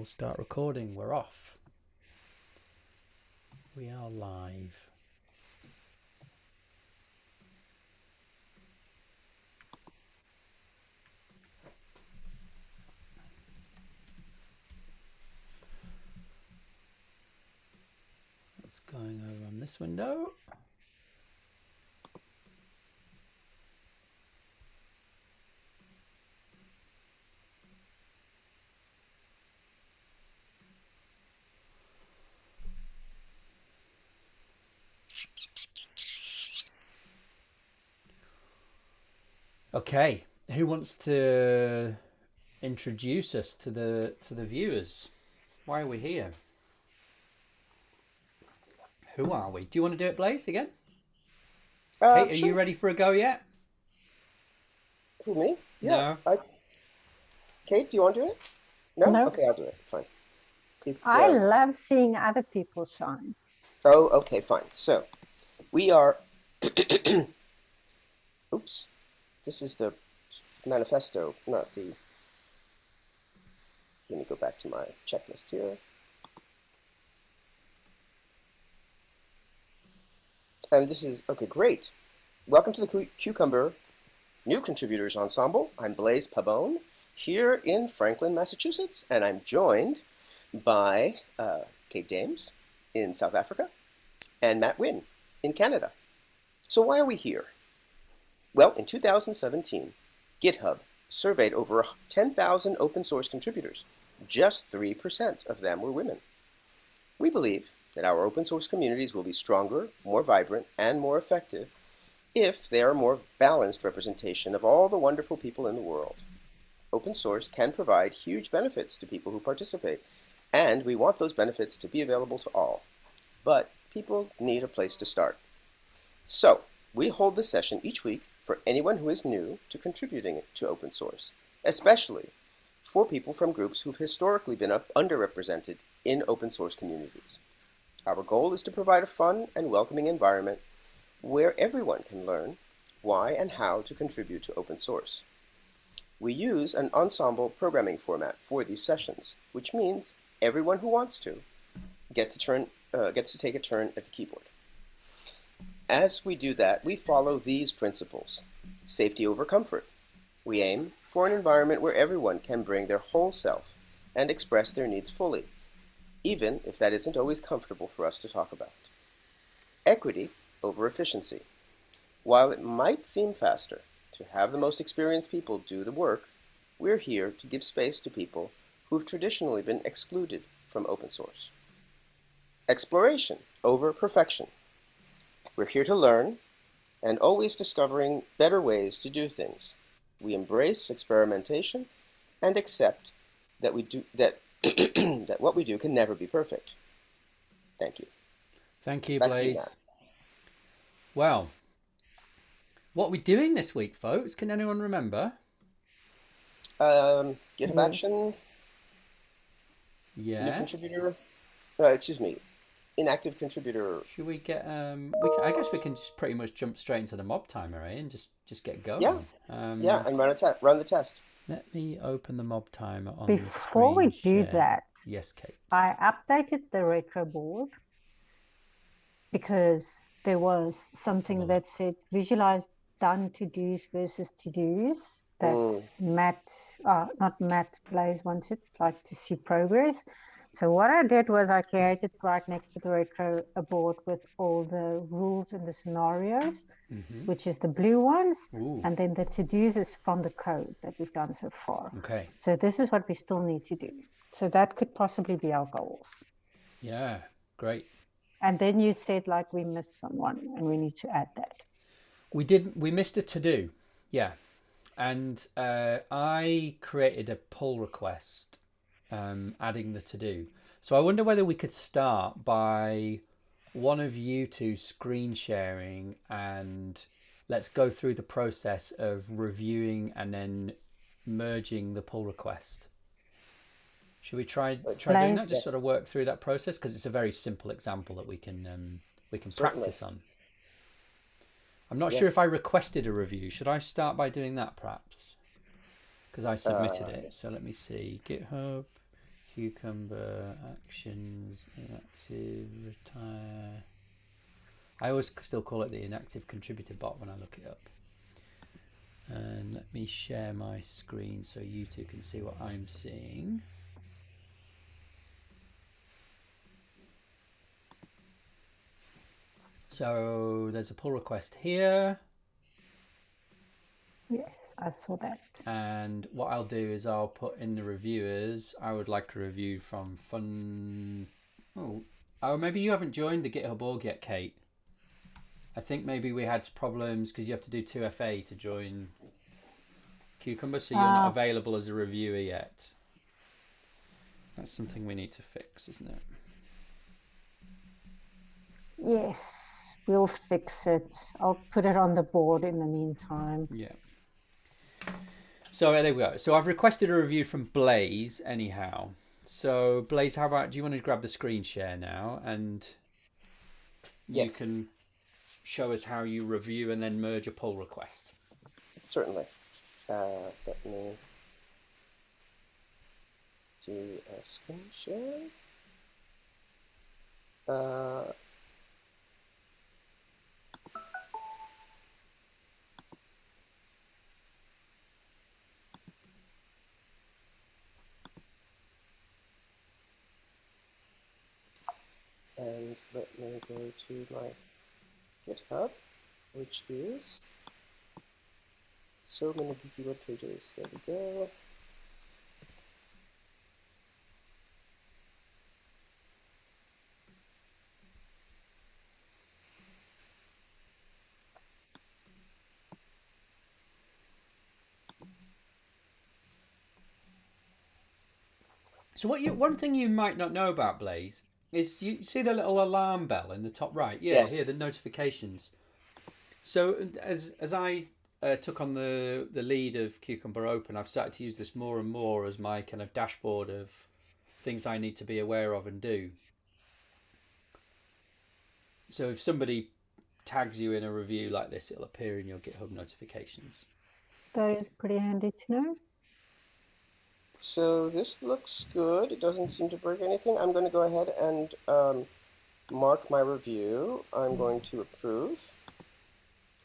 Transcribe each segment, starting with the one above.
start recording. We're off. We are live. What's going over on this window? Okay, who wants to introduce us to the viewers? Why are we here? Who are we? Do you want to do it, Blaise, again? Kate, are Sure. you ready for a go yet? Who, me? Yeah. No. Kate, do you want to do it? No? No. Okay, I'll do it. Fine. I love seeing other people shine. Oh, okay, fine. So, we are... Oops. This is the manifesto, not the... Let me go back to my checklist here. And this is... Okay, great. Welcome to the Cucumber New Contributors Ensemble. I'm Blaise Pabon, here in Franklin, Massachusetts, and I'm joined by Kate Dames in South Africa and Matt Wynn in Canada. So why are we here? Well, in 2017, GitHub surveyed over 10,000 open source contributors. Just 3% of them were women. We believe that our open source communities will be stronger, more vibrant, and more effective if they are a more balanced representation of all the wonderful people in the world. Open source can provide huge benefits to people who participate, and we want those benefits to be available to all. But people need a place to start. So, we hold this session each week for anyone who is new to contributing to open source, especially for people from groups who've historically been underrepresented in open source communities. Our goal is to provide a fun and welcoming environment where everyone can learn why and how to contribute to open source. We use an ensemble programming format for these sessions, which means everyone who wants to gets to take a turn at the keyboard. As we do that, we follow these principles. Safety over comfort. We aim for an environment where everyone can bring their whole self and express their needs fully, even if that isn't always comfortable for us to talk about. Equity over efficiency. While it might seem faster to have the most experienced people do the work, we're here to give space to people who've traditionally been excluded from open source. Exploration over perfection. We're here to learn and always discovering better ways to do things. We embrace experimentation and accept that that what we do can never be perfect. Thank you. Thank you, Back to you, Blaise. Matt. Well, what are we doing this week, folks? Can anyone remember? GitHub Action, Yeah. new contributor, inactive contributor. Should we get I guess we can just pretty much jump straight into the mob timer, eh? And just get going. Yeah. And run the test. Let me open the mob timer on Before the we screen do share. that, Yes, Kate. I updated the retro board because there was something that said visualize done to-dos versus to-dos that Blaise wanted, like to see progress. So what I did was I created right next to the retro a board with all the rules and the scenarios, which is the blue ones, and then the to-dos is from the code that we've done so far. Okay. So this is what we still need to do. So that could possibly be our goals. Yeah, great. And then you said like we missed someone and we need to add that. We missed a to-do. Yeah. And I created a pull request adding the to-do. So I wonder whether we could start by one of you two screen sharing and let's go through the process of reviewing and then merging the pull request. Should we try doing that? Just sort of work through that process because it's a very simple example that we can practice on. I'm not sure if I requested a review. Should I start by doing that perhaps? Because I submitted it. So let me see. GitHub, Cucumber actions, inactive, retire. I always still call it the inactive contributor bot when I look it up. And let me share my screen so you two can see what I'm seeing. So there's a pull request here. Yes, I saw that. And what I'll do is I'll put in the reviewers. I would like a review from Fun. Oh, maybe you haven't joined the GitHub org yet, Kate. I think maybe we had problems because you have to do 2FA to join Cucumber, so you're not available as a reviewer yet. That's something we need to fix, isn't it? Yes, we'll fix it. I'll put it on the board in the meantime. Yeah. So there we go. So I've requested a review from Blaise anyhow. So Blaise, how about, do you want to grab the screen share now and you can show us how you review and then merge a pull request? Certainly. Let me do a screen share. And let me go to my GitHub, which is so many geeky web pages. There we go. So one thing you might not know about Blaise is you see the little alarm bell in the top right. Yeah, yes. Here the notifications. So as I took on the lead of Cucumber Open, I've started to use this more and more as my kind of dashboard of things I need to be aware of and do. So if somebody tags you in a review like this, it'll appear in your GitHub notifications. That is pretty handy to know. So this looks good. It doesn't seem to break anything. I'm going to go ahead and mark my review. I'm going to approve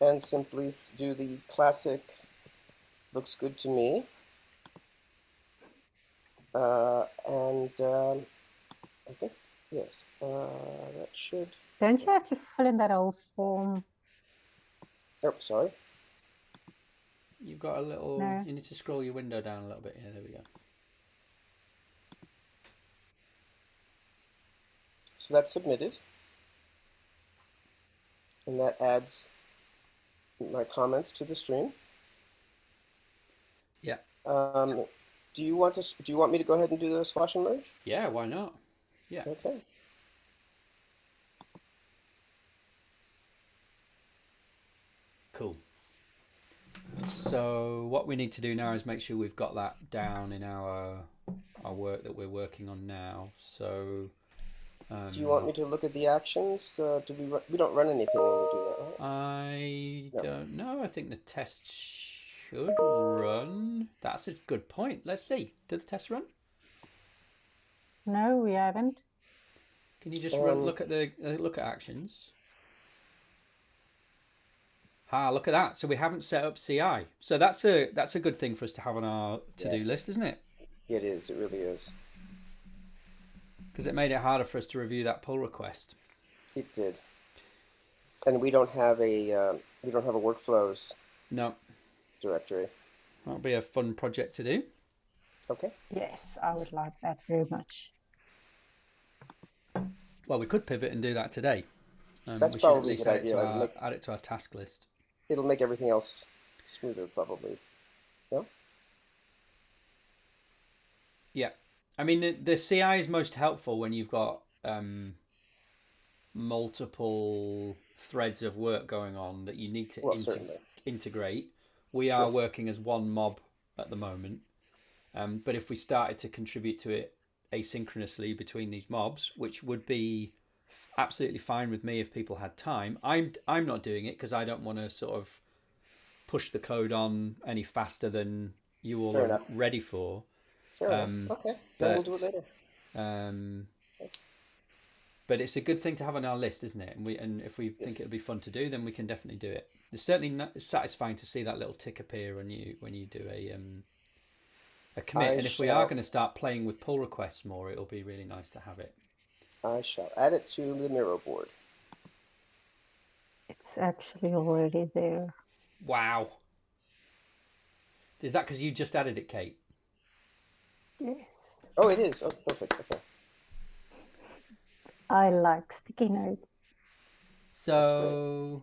and simply do the classic looks good to me. I think, yes, that should... Don't you have to fill in that whole form? Oh, sorry. You've got a little... No. You need to scroll your window down a little bit. Yeah, there we go. So that's submitted. And that adds my comments to the stream. Yeah. Do you want me to go ahead and do the squash and merge? Yeah, why not? Yeah. Okay. Cool. So what we need to do now is make sure we've got that down in our work that we're working on now. So do you want me to look at the actions? We don't run anything when we do that, right? I don't know. I think the test should run. That's a good point. Let's see. Did the test run? No, we haven't. Can you just look at actions? Look at that. So we haven't set up CI. So that's a good thing for us to have on our to-do list, isn't it? It is. It really is. Because it made it harder for us to review that pull request. It did. And we don't have a workflows directory. That'll be a fun project to do. Okay. Yes, I would like that very much. Well, we could pivot and do that today. That's we probably should a at good least idea. Add it to our task list. It'll make everything else smoother, probably. No? Yeah. I mean, the CI is most helpful when you've got multiple threads of work going on that you need to integrate. We are working as one mob at the moment. But if we started to contribute to it asynchronously between these mobs, which would be absolutely fine with me if people had time. I'm not doing it because I don't want to sort of push the code on any faster than you all are ready for. Fair enough. Okay, then we'll do it later. But it's a good thing to have on our list, isn't it? And if we think it'll be fun to do, then we can definitely do it. It's certainly satisfying to see that little tick appear when you do a commit. And if we are going to start playing with pull requests more, it'll be really nice to have it. I shall add it to the Miro board. It's actually already there. Wow. Is that because you just added it, Kate? Yes. Oh, it is. Oh, perfect. Okay. I like sticky notes. So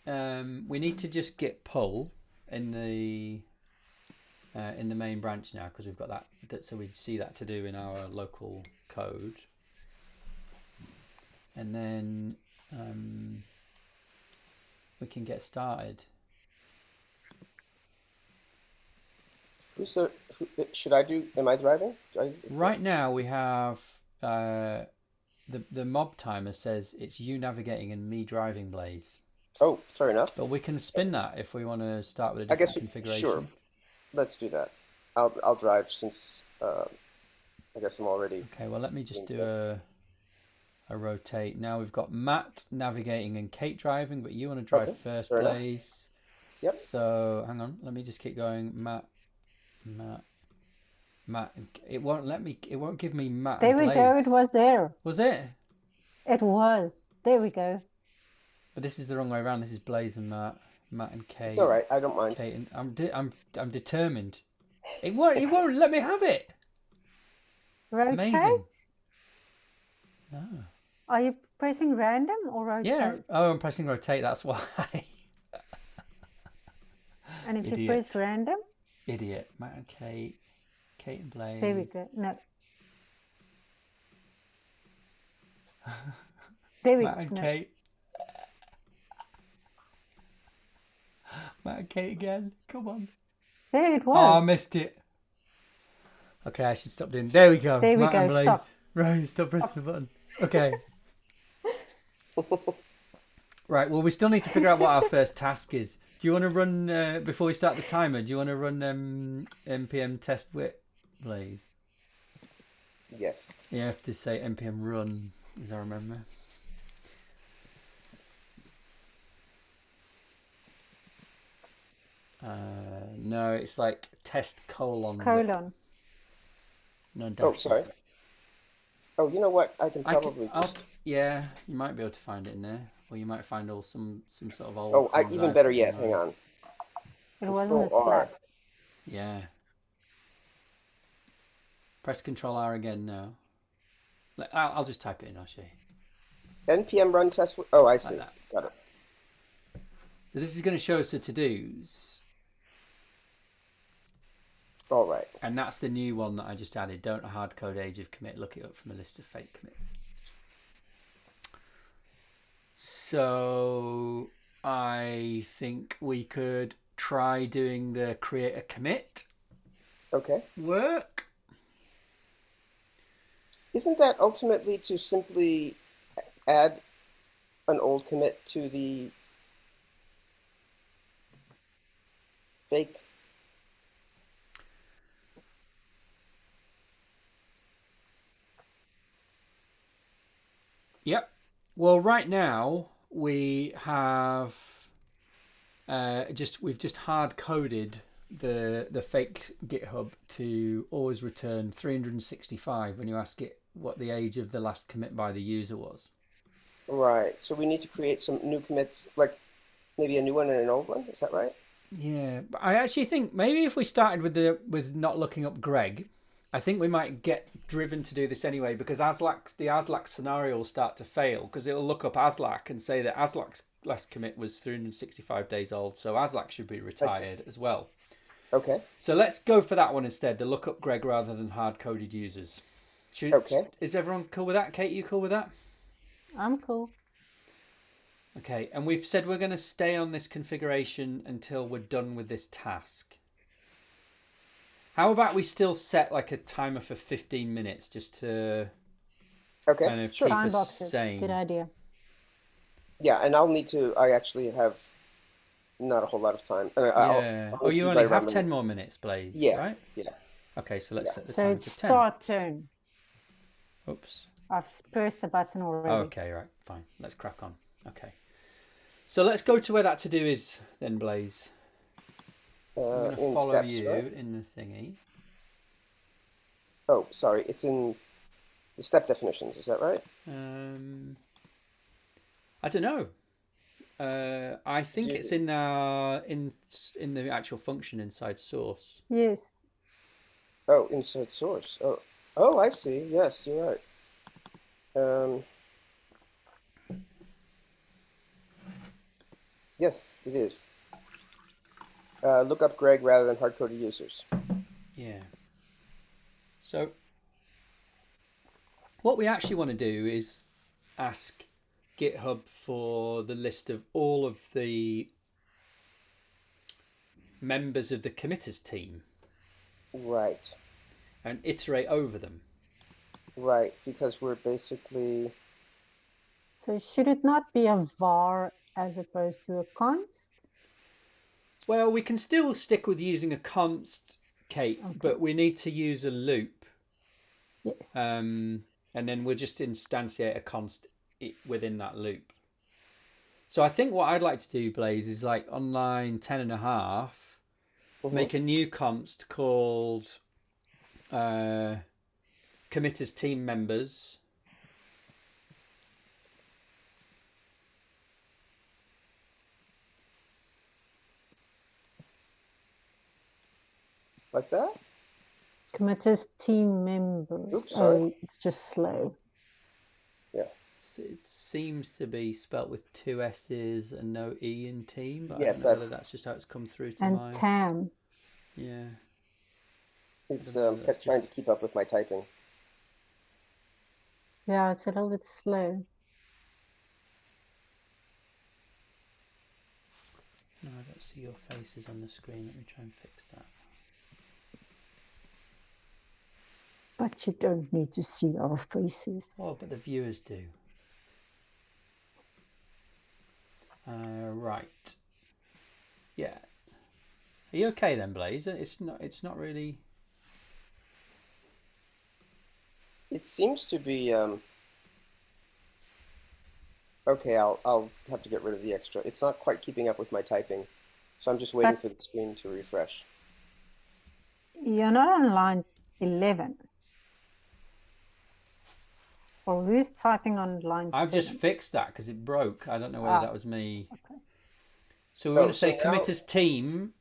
we need to just git pull in the main branch now, because we've got that, so we see that to do in our local code, and then we can get started. So should I do? Am I driving? Right now we have the mob timer says it's you navigating and me driving, Blaise. Oh, fair enough. But we can spin that if we want to start with a different configuration. Sure. Let's do that. I'll drive since I guess I'm already. Okay. Well, let me just do a rotate. Now we've got Matt navigating and Kate driving, but you want to drive first, Blaise. Yep. So hang on. Let me just keep going. Matt. It won't let me. It won't give me Matt. There we go. It was there. Was it? It was. There we go. But this is the wrong way around. This is Blaise and Matt. Matt and Kate. It's all right. I don't mind. Kate and I'm determined. It won't let me have it. Rotate? Amazing. No. Are you pressing random or rotate? Yeah. Oh, I'm pressing rotate. That's why. And if you press random? Idiot. Matt and Kate. Kate and Blaise. There we go. No. There we go. Matt and Kate. Matt and Kate again. Come on. There it was. Oh, I missed it. Okay, I should stop doing. There we go. There we Matt go. and Blaise. Stop. Right, stop pressing the button. Okay. Right, well, we still need to figure out what our first task is. Do you want to run, before we start the timer, do you want to run npm test wit, Blaise? Yes. You have to say npm run, as I remember. No, it's like test colon. Colon. No dashes. Oh, sorry. Oh, you know what? I can probably. Yeah, you might be able to find it in there, or you might find some sort of old. Oh, even better yet. Hang on. It wasn't a Slack. Yeah. Press Control R again now. I'll just type it in. I'll show you. npm run test. Oh, I see. Like Got it. So this is going to show us the to-dos. All right. And that's the new one that I just added. Don't hard code age of commit. Look it up from a list of fake commits. So I think we could try doing the create a commit. Okay. Work. Isn't that ultimately to simply add an old commit to the fake? Yep. Well, right now we have we've just hard coded the fake GitHub to always return 365 when you ask it what the age of the last commit by the user was. Right. So we need to create some new commits, like maybe a new one and an old one. Is that right? Yeah, but I actually think maybe if we started with not looking up Greg, I think we might get driven to do this anyway, because the Aslak scenario will start to fail because it'll look up Aslak and say that Aslak's last commit was 365 days old, so Aslak should be retired as well. Okay. So let's go for that one instead, to look up Greg rather than hard-coded users. Okay. Is everyone cool with that? Kate, you cool with that? I'm cool. Okay, and we've said we're going to stay on this configuration until we're done with this task. How about we still set like a timer for 15 minutes just to kind of keep Time us boxes. sane? Good idea. Yeah, and I actually have not a whole lot of time. I'll you only have 10 more minutes, Blaise, yeah, right? Yeah. Okay, so let's set the So timer it's for 10. start turn. Oops. I've pressed the button already. Okay, right, fine. Let's crack on. Okay. So let's go to where that to do is then, Blaise. I'm going to follow steps, you right? in the thingy. Oh, sorry. It's in the step definitions. Is that right? I don't know. I think it's in the actual function inside source. Yes. Oh, inside source. Oh, I see. Yes, you're right. Yes, it is. Look up Greg rather than hard-coded users. Yeah. So what we actually want to do is ask GitHub for the list of all of the members of the committers team. Right. And iterate over them. Right, because we're basically... So should it not be a var as opposed to a const? Well, we can still stick with using a const, Kate, Okay. but we need to use a loop. Yes. And then we'll just instantiate a const within that loop. So I think what I'd like to do, Blaise, is like on line 10.5, make a new const called committers team members. Like that? Committers team members. Oops, sorry. Oh, it's just slow. Yeah. It seems to be spelt with 2 S's and no E in team, but yes, I don't know whether that's just how it's come through to and my... tam. Yeah. It's trying to keep up with my typing. Yeah, it's a little bit slow. No, I don't see your faces on the screen. Let me try and fix that. But you don't need to see our faces. Oh, but the viewers do. Right. Yeah. Are you okay then, Blaise? It's not really... It seems to be... Okay, I'll have to get rid of the extra. It's not quite keeping up with my typing, so I'm just waiting for the screen to refresh. You're not on line 11. Or who's typing on line 7? I've just fixed that because it broke. I don't know whether that was me. Okay. So we're going to say now... committers team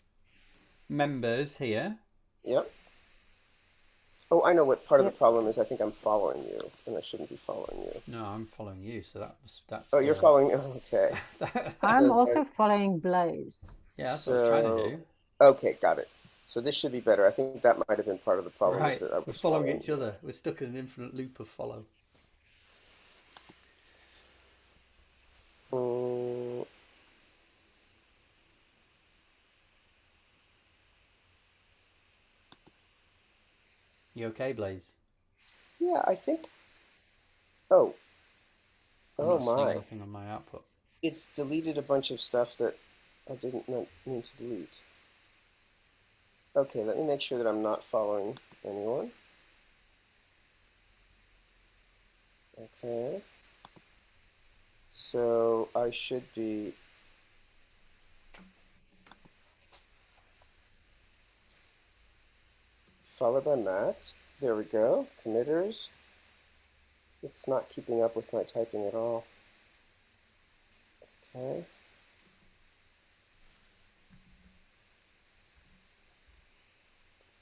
members here. Yep. Oh, I know what part of the problem is. I think I'm following you, and I shouldn't be following you. No, I'm following you, so that's... Oh, you're following... Okay. I'm also following Blaise. Yeah, that's what I was trying to do. Okay, got it. So this should be better. I think that might have been part of the problem. Right, that I was we're following each other. We're stuck in an infinite loop of follow. You okay, Blaise? Yeah, I think... Oh. I'm not seeing anything on my output. It's deleted a bunch of stuff that I didn't mean to delete. Okay, let me make sure that I'm not following anyone. Okay. So I should be... followed by Matt. There we go. Committers. It's not keeping up with my typing at all. Okay.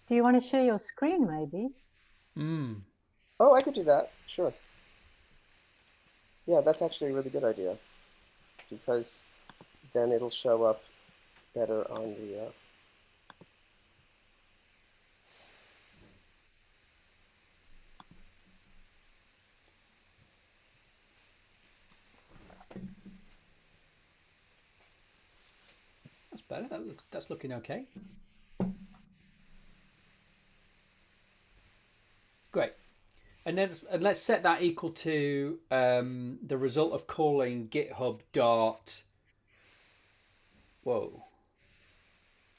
Do you want to share your screen, maybe? Oh, I could do that. Sure. Yeah, that's actually a really good idea. Because then it'll show up better on the... That's better. That's looking okay. Great. And then let's set that equal to the result of calling GitHub dot... Whoa.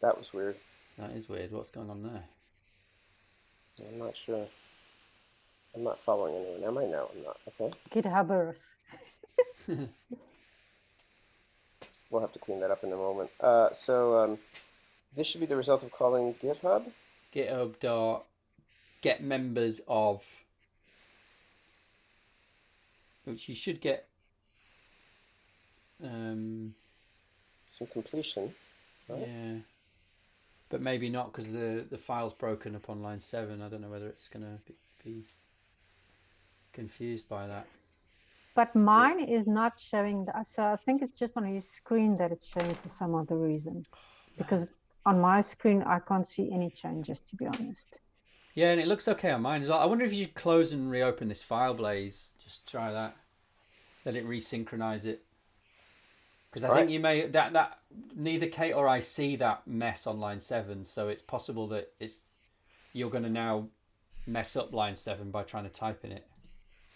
That was weird. That is weird. What's going on there? I'm not sure. I'm not following anyone, am I? No, I'm not. Okay. GitHubbers. We'll have to clean that up in a moment. This should be the result of calling GitHub. GitHub dot get members of, which you should get some completion. Right? Yeah, but maybe not because the file's broken up on line 7. I don't know whether it's going to be confused by that. But mine is not showing that, so I think it's just on his screen that it's showing for some other reason. Because on my screen, I can't see any changes, to be honest. Yeah, and it looks okay on mine as well. I wonder if you should close and reopen this file, Blaise. Just try that. Let it resynchronize it. Because I think you may that neither Kate or I see that mess on line 7, so it's possible that you're going to now mess up line 7 by trying to type in it.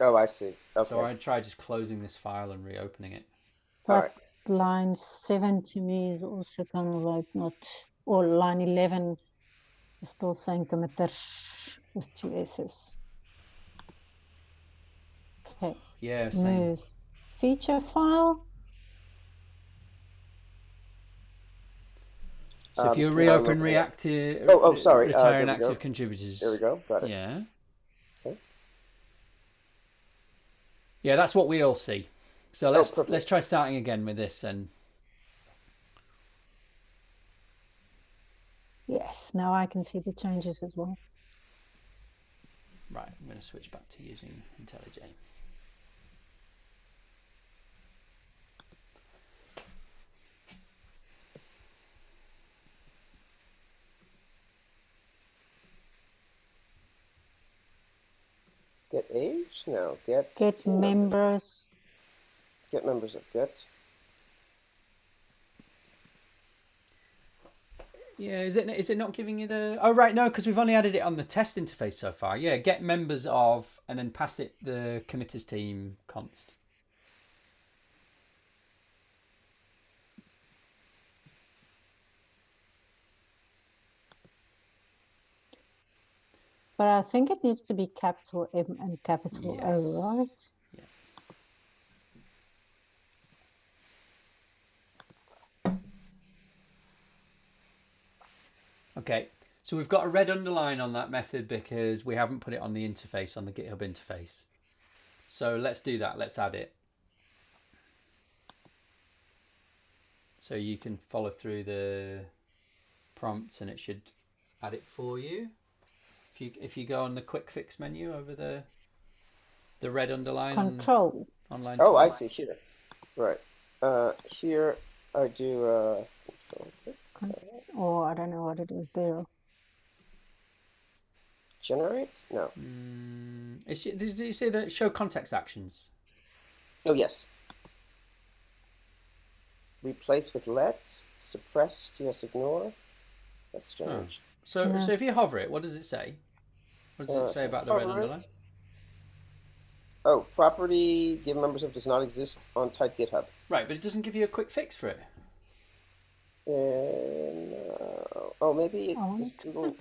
Oh, I see. Okay. So I'd try just closing this file and reopening it. But line 7 to me is also kind of like not, or line 11 is still saying committers with 2 S's. Okay. Yeah, same. Move feature file. So if you reopen reactive, sorry, retire inactive contributors. There we go. Got it. Yeah. Okay. Yeah, that's what we all see. So let's try starting again with this and. Yes, now I can see the changes as well. Right, I'm going to switch back to using IntelliJ. Get age? No. Get members. Get members of Get. Yeah, is it not giving you the... Oh, right, no, because we've only added it on the test interface so far. Yeah, get members of, and then pass it the committers team const. But I think it needs to be capital M and capital O, right? Yeah. Okay, so we've got a red underline on that method because we haven't put it on the interface, on the GitHub interface. So let's do that. Let's add it. So you can follow through the prompts and it should add it for you. If you go on the quick fix menu over the red underline control on line. Oh, I see here. Right. Here I do control. Oh, I don't know what it is there. Generate? No. Did you say that show context actions? Oh, yes. Replace with let, suppress, TS ignore. That's strange. Oh. So if you hover it, what does it say? What does it say about the red underline? Oh, property give members of does not exist on type GitHub. Right, but it doesn't give you a quick fix for it. No. Oh, maybe this little...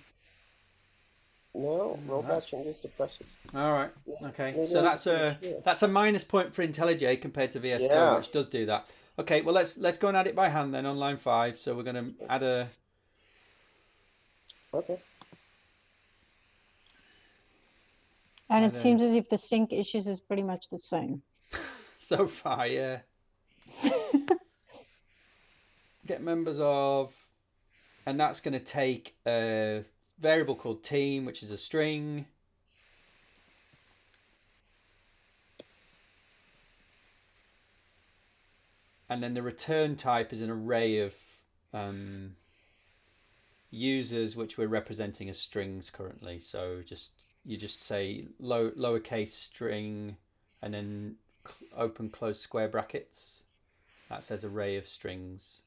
No, rollback changes suppress it. All right. Okay. Maybe so that's a minus point for IntelliJ compared to VS Code, which does do that. Okay. Well, let's go and add it by hand then on line 5. So we're going to add a. Okay. And it seems as if the sync issues is pretty much the same. So far, yeah. Get members of, and that's going to take a variable called team, which is a string. And then the return type is an array of users, which we're representing as strings currently. So you just say lowercase string and then open close square brackets. That says array of strings.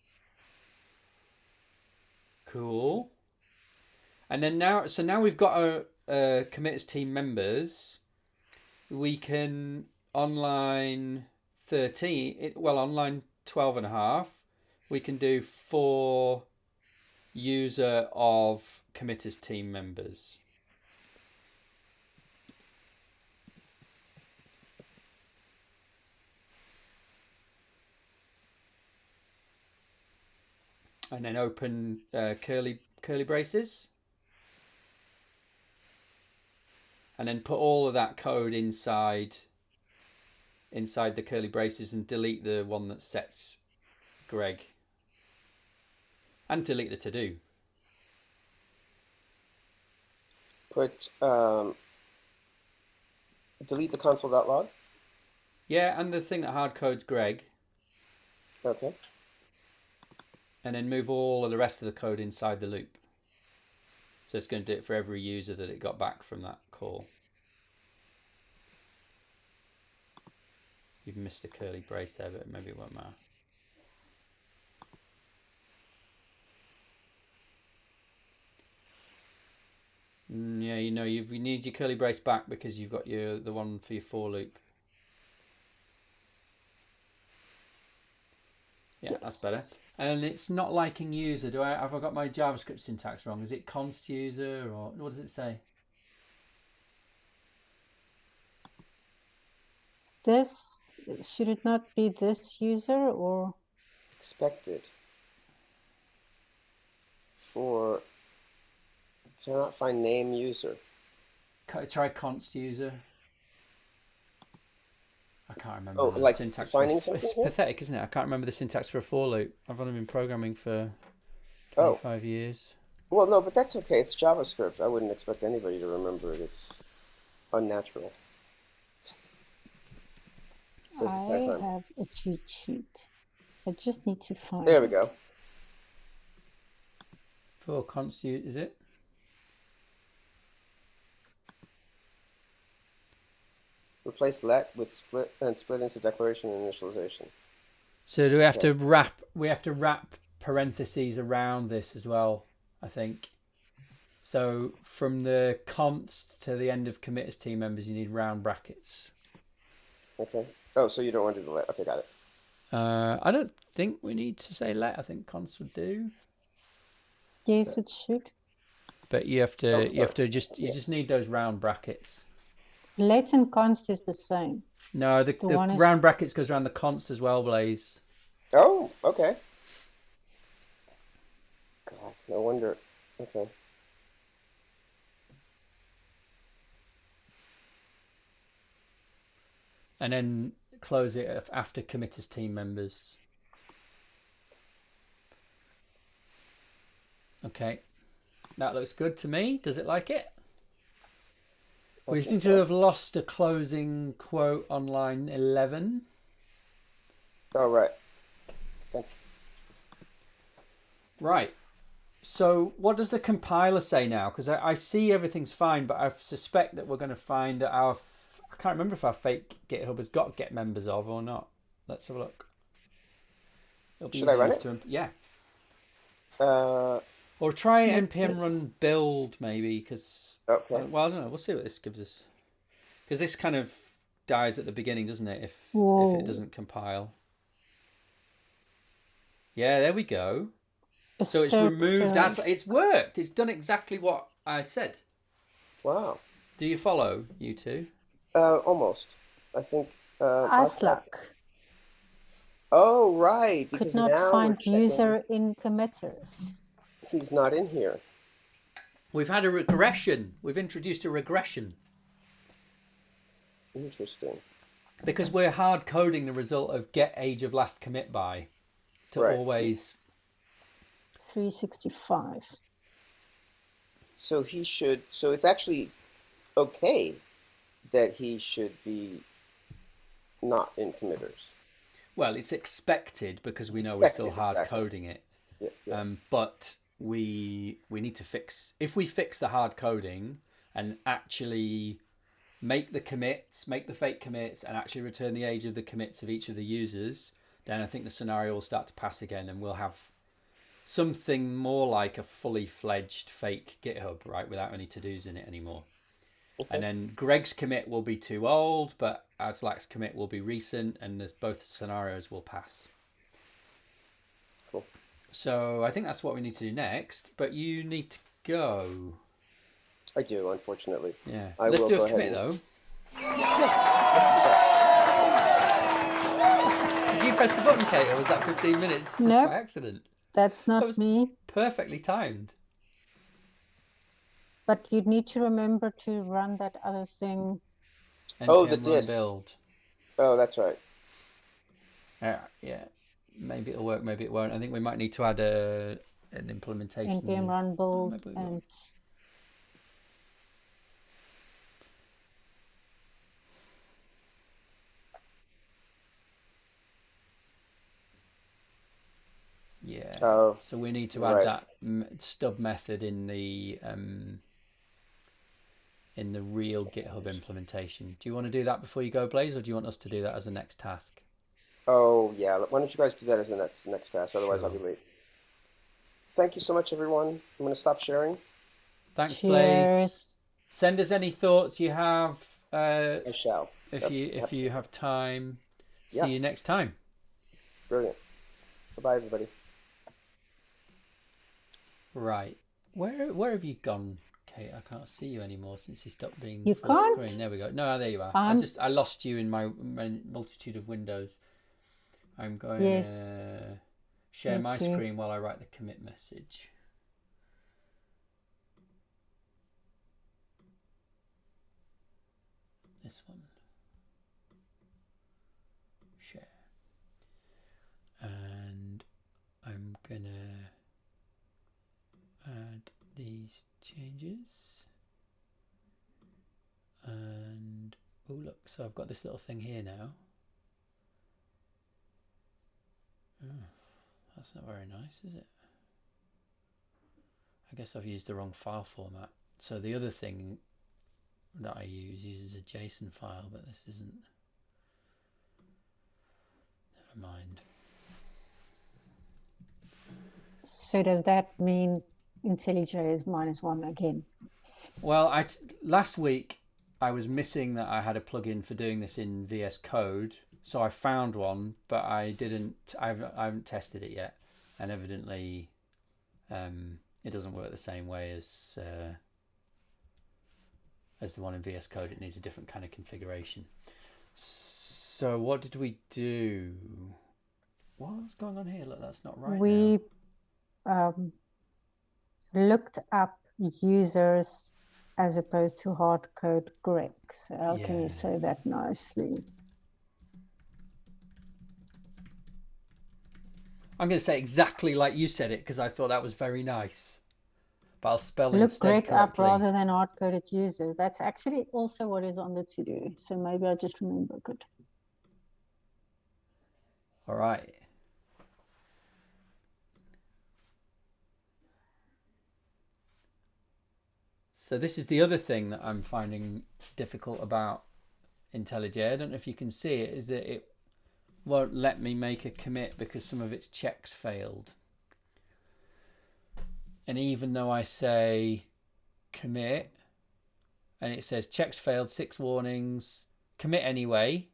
Cool. And then now we've got a committers team members. We can on line 13, on line 12.5, we can do for user of committers team members. And then open curly braces. And then put all of that code inside the curly braces and delete the one that sets Greg. And delete the to-do. Put delete the console.log. Yeah, and the thing that hard codes Greg. Okay. And then move all of the rest of the code inside the loop. So it's going to do it for every user that it got back from that call. You've missed the curly brace there, but maybe it won't matter. Yeah, you know, you need your curly brace back because you've got the one for your for loop. Yeah, yes. That's better. And it's not liking user. Have I got my JavaScript syntax wrong? Is it const user or what does it say? This, should it not be this user or? Expected. For, cannot find name user. Try const user. I can't remember the like syntax. It's pathetic, isn't it? I can't remember the syntax for a for loop. I've only been programming for 25 years. Well, no, but that's okay. It's JavaScript. I wouldn't expect anybody to remember it. It's unnatural. I have a cheat sheet. I just need to find There we go. For const user, is it? Replace let with split and split into declaration and initialization. So do we have to wrap? We have to wrap parentheses around this as well, I think. So from the const to the end of commit as team members, you need round brackets. Okay. Oh, so you don't want to do the let? Okay, got it. I don't think we need to say let. I think const would do. Yes, it should. But you have to just need those round brackets. Let and const is the same. No, the round brackets goes around the const as well, Blaise. Oh, okay. God, no wonder. Okay. And then close it after commit as team members. Okay. That looks good to me. Does it like it? We seem to have lost a closing quote on line 11. Oh, right. Okay. Right. So what does the compiler say now? Because I see everything's fine, but I suspect that we're going to find that I can't remember if our fake GitHub has got get members of or not. Let's have a look. Should I run it? Yeah. Or try npm run build maybe, because well, I don't know. We'll see what this gives us, because this kind of dies at the beginning, doesn't it? If it doesn't compile. Yeah, there we go. So it's removed. It's worked. It's done exactly what I said. Wow. Do you follow, you two? Almost. I think. Aslak. Oh, right. Could not find user in committers. He's not in here. We've had a regression. We've introduced a regression. Interesting. Because we're hard coding the result of get age of last commit by to always 365. So it's actually okay that he should be not in committers. Well, it's expected because we know we're still hard coding it. Yeah. But we need to fix, if we fix the hard coding and actually make the commits, make the fake commits, and actually return the age of the commits of each of the users, then I think the scenario will start to pass again, and we'll have something more like a fully fledged fake GitHub, right, without any to-dos in it anymore. Okay. And then Greg's commit will be too old, but Aslak's commit will be recent, and both scenarios will pass. Cool. So I think that's what we need to do next, but you need to go. I do, unfortunately. Yeah. Let's do a commit, though. Yeah, let's do that. Did you press the button, Kate, or was that 15 minutes just by accident? That's That not was me. perfectly timed. But you need to remember to run that other thing. Oh, the npm run dist. build. Oh, that's right. Yeah, maybe it'll work, maybe it won't. I think we might need to add an implementation. npm run build and yeah. Oh, So we need to add right. that stub method in the real GitHub implementation. Do you want to do that before you go, Blaise, or do you want us to do that as a next task? Oh, yeah. Why don't you guys do that as the next task? Otherwise, I'll be Sure. late. Thank you so much, everyone. I'm going to stop sharing. Thanks, Blaise. cheers. Send us any thoughts you have I shall. if Yep, you have time. yeah, See you next time. brilliant. Bye-bye, everybody. Right. Where have you gone, Kate? I can't see you anymore since you stopped being You full can't? screen. There we go. No, there you are. I'm I lost you in my multitude of windows. I'm going yes, to share me my too. screen while I write the commit message. This one. Share. And I'm gonna add these changes. And oh look, so I've got this little thing here now. Oh, that's not very nice, is it? I guess I've used the wrong file format. So the other thing that I use uses a JSON file, but this isn't. Never mind. So does that mean IntelliJ is -1 again? Well, last week I was missing that I had a plugin for doing this in VS Code, so I found one, but I haven't tested it yet, and evidently it doesn't work the same way as the one in VS Code. It needs a different kind of configuration. So what did we do? What's going on here? Look, that's not right. We looked up users as opposed to hard code Greg. So how can you say that nicely? I'm going to say exactly like you said it because I thought that was very nice. But I'll spell Look instead Greg correctly. up rather than hard-coded user. That's actually also what is on the to-do. So maybe I just remembered it. All right. So this is the other thing that I'm finding difficult about IntelliJ. I don't know if you can see it, is that it won't let me make a commit because some of its checks failed. And even though I say commit and it says checks failed, 6 warnings, commit anyway,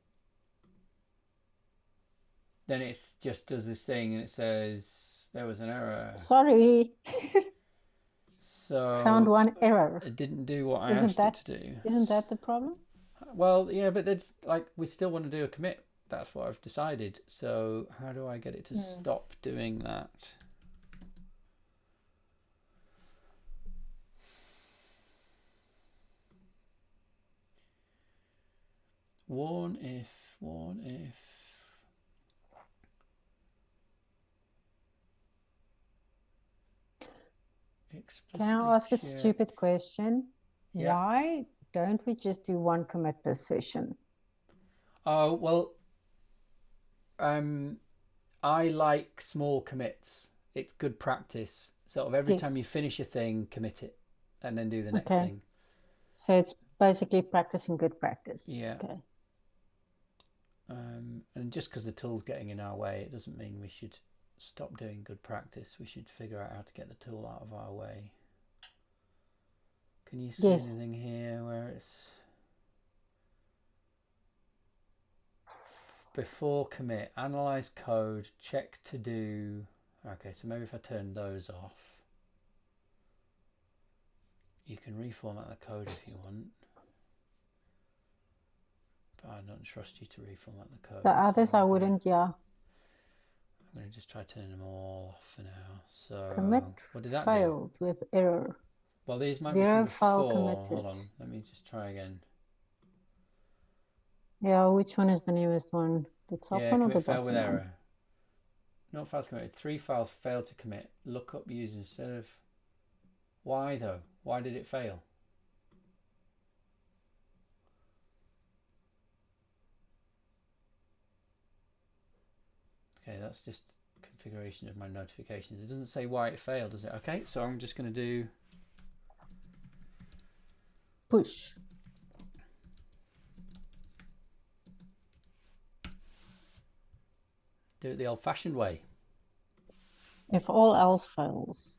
then it just does this thing and it says there was an error. Sorry. So found one error. It didn't do what I asked it to do. Isn't that the problem? Well, yeah, but it's like we still want to do a commit. That's what I've decided. So how do I get it to stop doing that? Warn if. Can I ask a stupid question? Yeah. Why don't we just do one commit per session? Oh, well, I like small commits. It's good practice. Sort of every time you finish a thing, commit it and then do the next thing. So it's basically practicing good practice. Yeah. Okay. And just because the tool's getting in our way, it doesn't mean we should stop doing good practice. We should figure out how to get the tool out of our way. Can you see anything here where it's before commit, analyze code, check to do? Okay, so maybe if I turn those off, you can reformat the code if you want. But I don't trust you to reformat the code. The others I wouldn't, yeah. I'm I'm going to just try turning them all off for now. So Commit what did that failed do? with error. Well, these might 0 be from file before. committed. Hold on, let me just try again. Yeah, which one is the newest one? The top one or the commit failed bottom with one? error. Not files committed. 3 files failed to commit. Lookup users instead of. Why though? Why did it fail? Okay, that's just configuration of my notifications. It doesn't say why it failed, does it? Okay, so I'm just going to do push. Do it the old-fashioned way. If all else fails.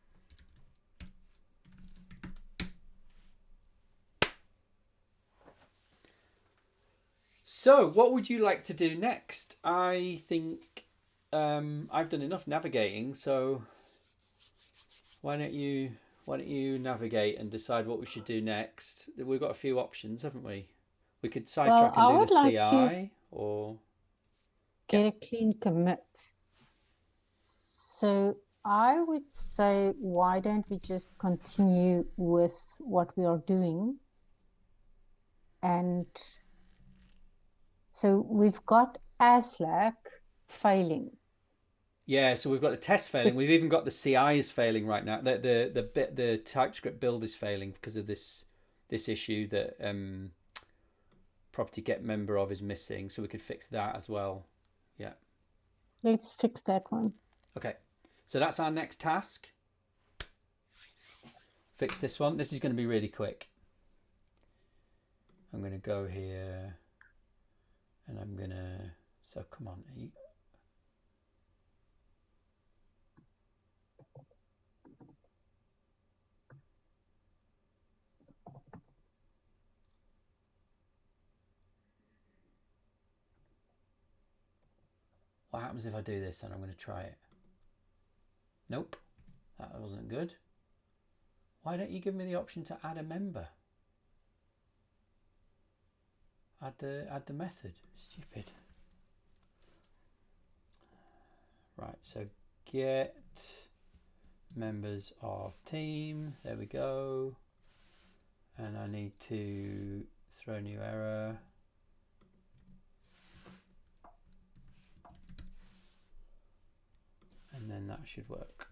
So, what would you like to do next? I think I've done enough navigating, so why don't you navigate and decide what we should do next? We've got a few options, haven't we? We could sidetrack and do the CI, or get a clean commit. So I would say, why don't we just continue with what we are doing? And so we've got ASLAC failing. Yeah, so we've got the test failing. We've even got the CI is failing right now. The TypeScript build is failing because of this issue that property get member of is missing. So we could fix that as well. Yeah. Let's fix that one. Okay. So that's our next task. Fix this one. This is going to be really quick. I'm going to go here and I'm going to, so come on. What happens if I do this and I'm going to try it? Nope, that wasn't good. Why don't you give me the option to add a member? Add the method. Stupid. Right, so get members of team. There we go. And I need to throw new error. And then that should work.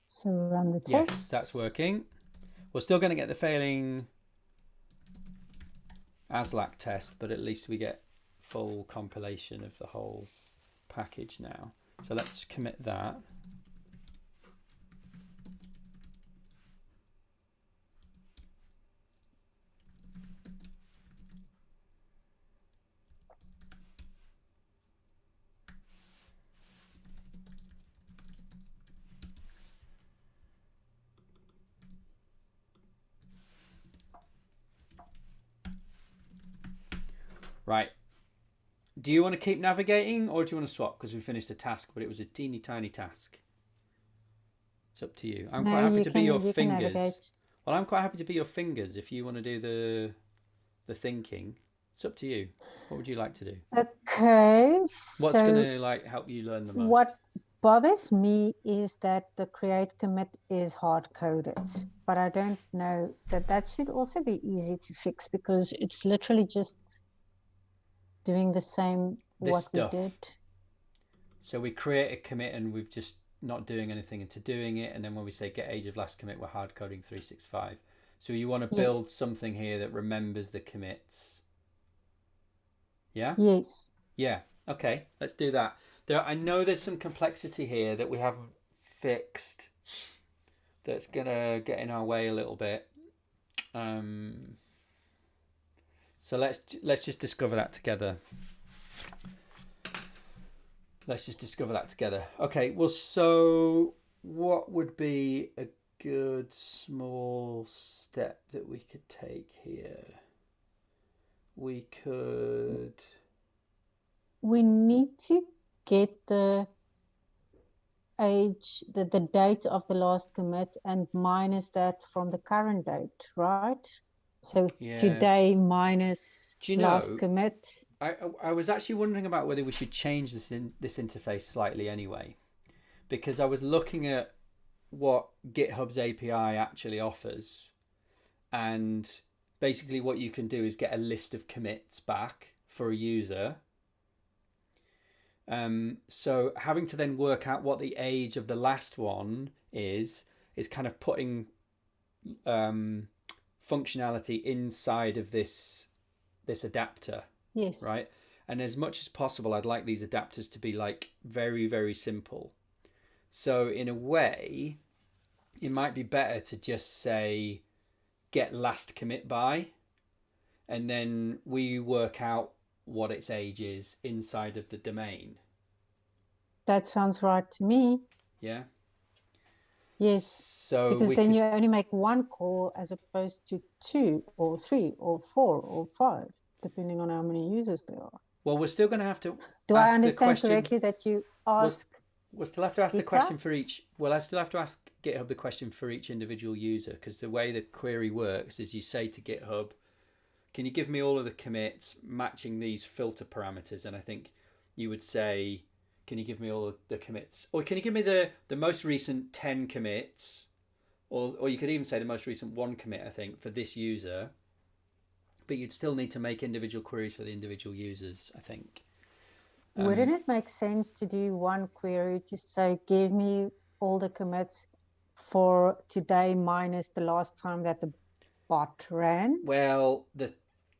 So run the test. Yes, that's working. We're still going to get the failing ASLAC test, but at least we get full compilation of the whole package now. So let's commit that. Right. Do you want to keep navigating or do you want to swap? Because we finished a task, but it was a teeny tiny task. It's up to you. I'm quite happy to be your fingers. Well, I'm quite happy to be your fingers if you want to do the thinking. It's up to you. What would you like to do? Okay. What's going to help you learn the most? What bothers me is that the create commit is hard coded, but I don't know that should also be easy to fix because it's literally just doing the same what we did. So we create a commit and we've just not doing anything into doing it, and then when we say get age of last commit, we're hard coding 365. So you want to build something here that remembers the commits. Yeah? Yes. Yeah. Okay, let's do that. I know there's some complexity here that we haven't fixed that's gonna get in our way a little bit. So let's just discover that together. Okay, well, so what would be a good small step that we could take here? We need to get the age, the date of the last commit, and minus that from the current date, right? So today minus last commit. I was actually wondering about whether we should change this interface slightly anyway, because I was looking at what GitHub's API actually offers, and basically what you can do is get a list of commits back for a user. So having to then work out what the age of the last one is kind of putting functionality inside of this adapter. Yes. Right. And as much as possible, I'd like these adapters to be like very, very simple. So in a way, it might be better to just say get last commit by, and then we work out what its age is inside of the domain. That sounds right to me. Yeah. Yes. So because then you only make one call as opposed to 2 or 3 or 4 or 5, depending on how many users there are. Well, we're still going to have to. Do I understand correctly that you ask? We'll still have to ask the question for each. Well, I still have to ask GitHub the question for each individual user, because the way the query works is you say to GitHub, "Can you give me all of the commits matching these filter parameters?" And I think you would say, "Can you give me all of the commits, or can you give me the most recent 10 commits?" Or you could even say the most recent 1 commit, I think, for this user. But you'd still need to make individual queries for the individual users, I think. Wouldn't it make sense to do one query to say, give me all the commits for today minus the last time that the bot ran? Well, the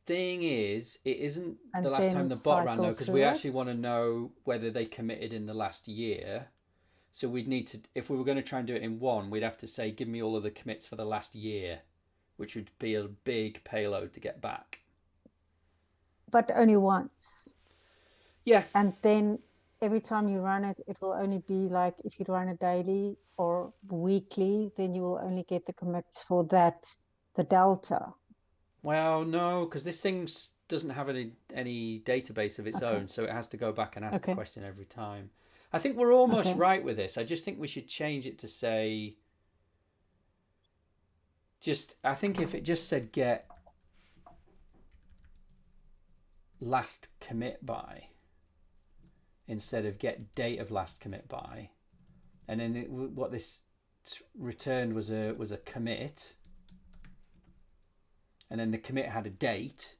thing is, it isn't the last time the bot ran, though, because we actually want to know whether they committed in the last year. So we'd need to, if we were going to try and do it in one, we'd have to say, give me all of the commits for the last year, which would be a big payload to get back. But only once. Yeah. And then every time you run it, it will only be like, if you run it daily or weekly, then you will only get the commits for that, the delta. Well, no, because this thing doesn't have any database of its own, so it has to go back and ask the question every time. I think we're almost right with this. I just think we should change it to say, I think if it just said get last commit by instead of get date of last commit by, and then what this returned was a commit, and then the commit had a date,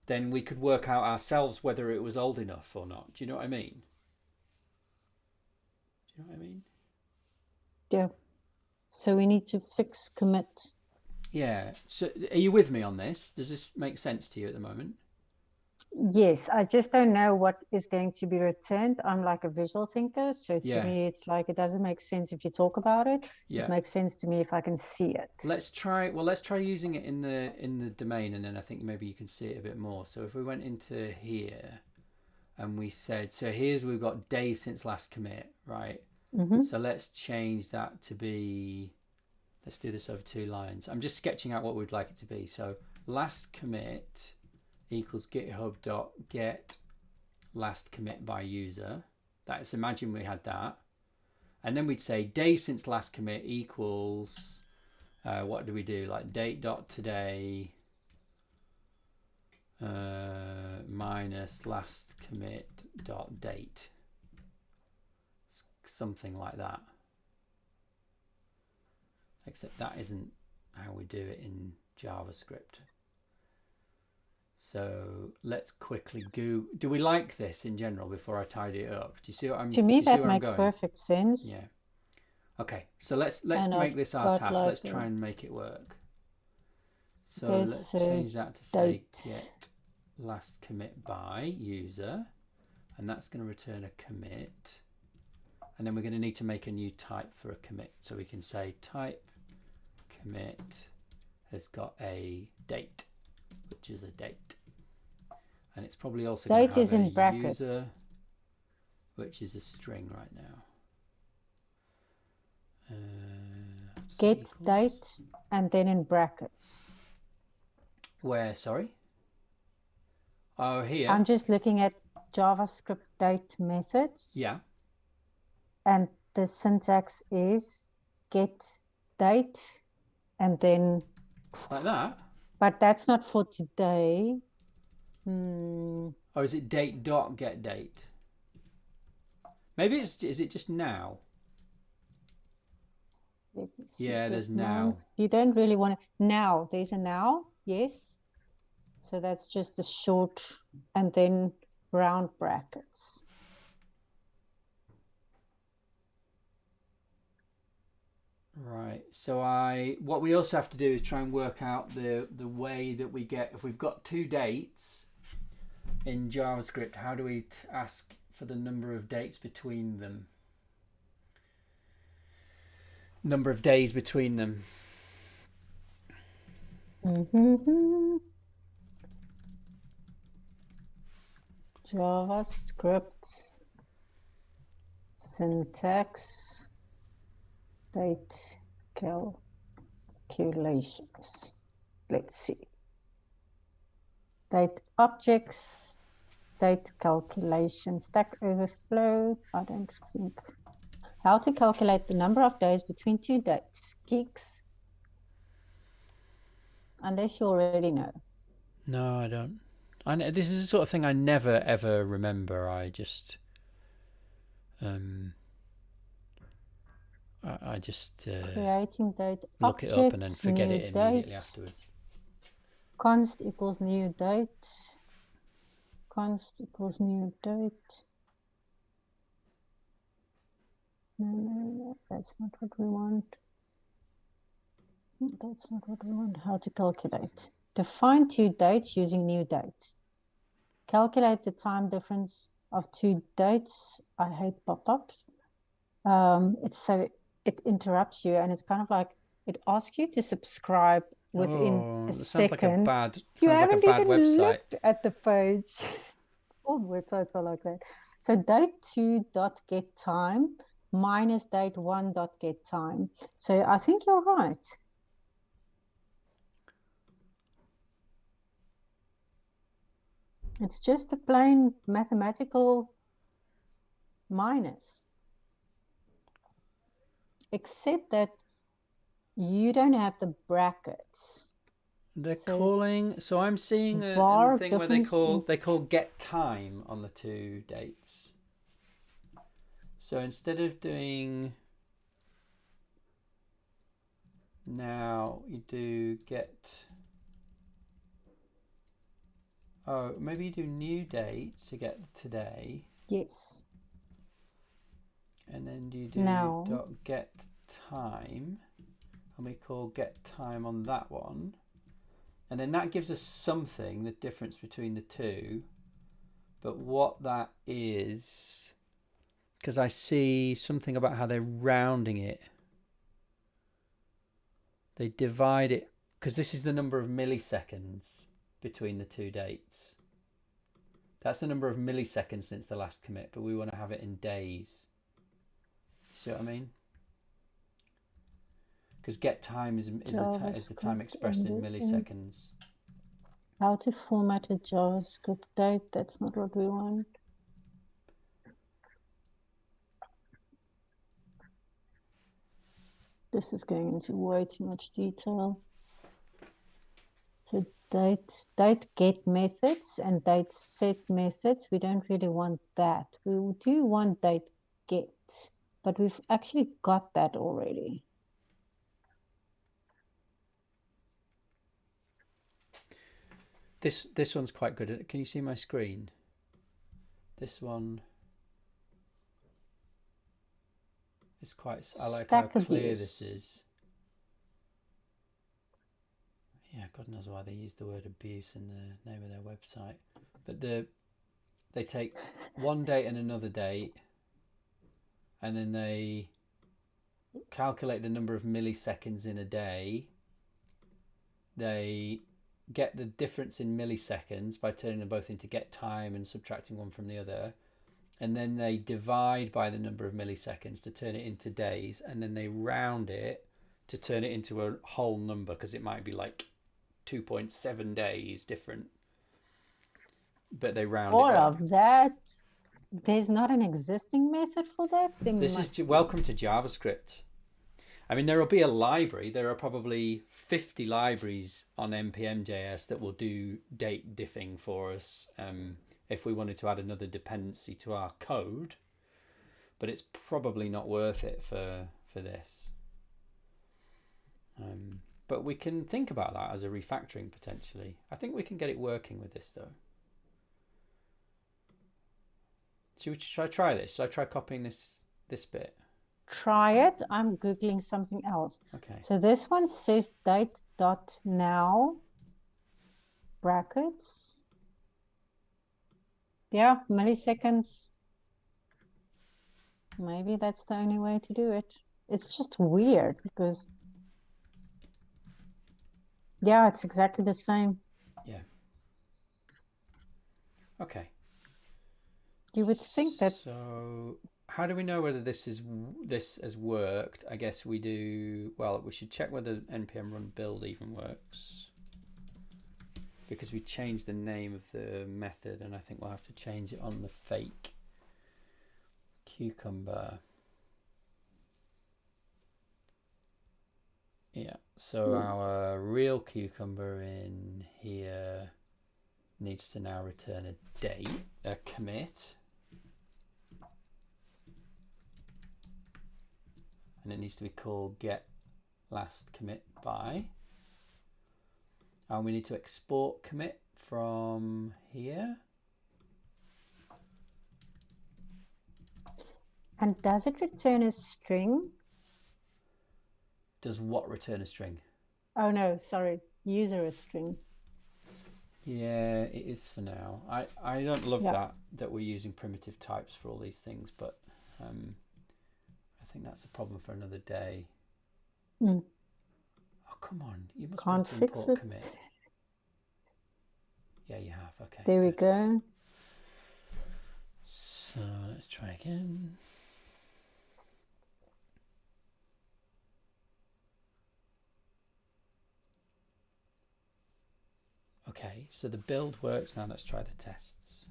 then we could work out ourselves whether it was old enough or not. Do you know what I mean? Yeah. So we need to fix commit. Yeah. So are you with me on this? Does this make sense to you at the moment? Yes, I just don't know what is going to be returned. I'm like a visual thinker, so to me it's like it doesn't make sense if you talk about it. It makes sense to me if I can see it. Let's try using it in the domain, and then I think maybe you can see it a bit more. So if we went into here and we said, so we've got days since last commit, right? Mm-hmm. So let's change that to be, let's do this over 2 lines. I'm just sketching out what we'd like it to be. So last commit equals github.get last commit by user. That's, imagine we had that. And then we'd say day since last commit equals, what do we do? Like date.today minus last commit.date. Something like that. Except that isn't how we do it in JavaScript. So let's quickly go. Do we like this in general before I tidy it up? Do you see what I'm? To me, that makes perfect sense. Yeah. Okay. So let's make this our task. Like let's try and make it work. So let's change that to say get last commit by user, and that's going to return a commit. And then we're going to need to make a new type for a commit. So we can say type commit has got a date, which is a date. And it's probably also going to have a brackets. user, which is a string right now. Get date and then in brackets. Where, sorry? Oh, here. I'm just looking at JavaScript date methods. Yeah. And the syntax is get date and then like that. But that's not for today. Or is it date dot get date? Maybe is it just now? Yeah, there's now. You don't really want to now. There's a now, yes. So that's just a short and then round brackets. Right. So what we also have to do is try and work out the way that we get, if we've got two dates in JavaScript, how do we ask for the number of dates between them? Number of days between them. JavaScript syntax date calculations. Let's see. Date objects, date calculation, Stack Overflow. I don't think. How to calculate the number of days between two dates. Geeks. Unless you already know. No, I don't. This is the sort of thing I never ever remember. I just creating date look objects, it up and then forget it immediately date. afterwards. Const equals new date. Const equals new date. No, that's not what we want. That's not what we want. How to calculate. Define two dates using new date. Calculate the time difference of two dates. I hate pop-ups. It interrupts you, and it's kind of like it asks you to subscribe within a second. You haven't even looked at the page. All websites are like that. So date2.getTime minus date1.getTime. So I think you're right. It's just a plain mathematical minus. Except that you don't have the brackets. They're calling. So I'm seeing a thing where they call get time on the two dates. So instead of doing now, you do get. Oh, maybe you do new date to get today. Yes. And then you do dot get time, and we call get time on that one, and then that gives us something, the difference between the two. But what that is, because I see something about how they're rounding it. They divide it, because this is the number of milliseconds between the two dates. That's the number of milliseconds since the last commit, but we want to have it in days. See what I mean? Because get time is the time expressed in milliseconds. How to format a JavaScript date, that's not what we want. This is going into way too much detail. So date get methods and date set methods, we don't really want that. We do want date get, but we've actually got that already. This one's quite good. Can you see my screen? This one is quite. I like how clear this is. Yeah, God knows why they use the word abuse in the name of their website. But they take one date and another date, and then they calculate the number of milliseconds in a day. They get the difference in milliseconds by turning them both into get time and subtracting one from the other. And then they divide by the number of milliseconds to turn it into days. And then they round it to turn it into a whole number, because it might be like 2.7 days different. But they round all it up. Of that. there's not an existing method for that? This is welcome to JavaScript. I mean, there will be a library. There are probably 50 libraries on npm.js that will do date diffing for us if we wanted to add another dependency to our code. But it's probably not worth it for this. But we can think about that as a refactoring potentially. I think we can get it working with this though. Should I try this? Should I try copying this bit? Try it. I'm Googling something else. Okay. So this one says date.now brackets. Yeah, milliseconds. Maybe that's the only way to do it. It's just weird because, yeah, it's exactly the same. Yeah. Okay. You would think that. So how do we know whether this has worked? I guess we do. Well, we should check whether npm run build even works, because we changed the name of the method, and I think we'll have to change it on the fake cucumber. Yeah. So our real cucumber in here needs to now return a date, a commit. And it needs to be called get last commit by. And we need to export commit from here. And does it return a string? Does what return a string? Oh no, sorry, user a string. Yeah, it is for now. I don't love that we're using primitive types for all these things, but I think that's a problem for another day. Oh, come on. You must Can't be able to fix import it. commit. Yeah, you have. Okay. There we go. So let's try again. Okay, so the build works. Now let's try the tests.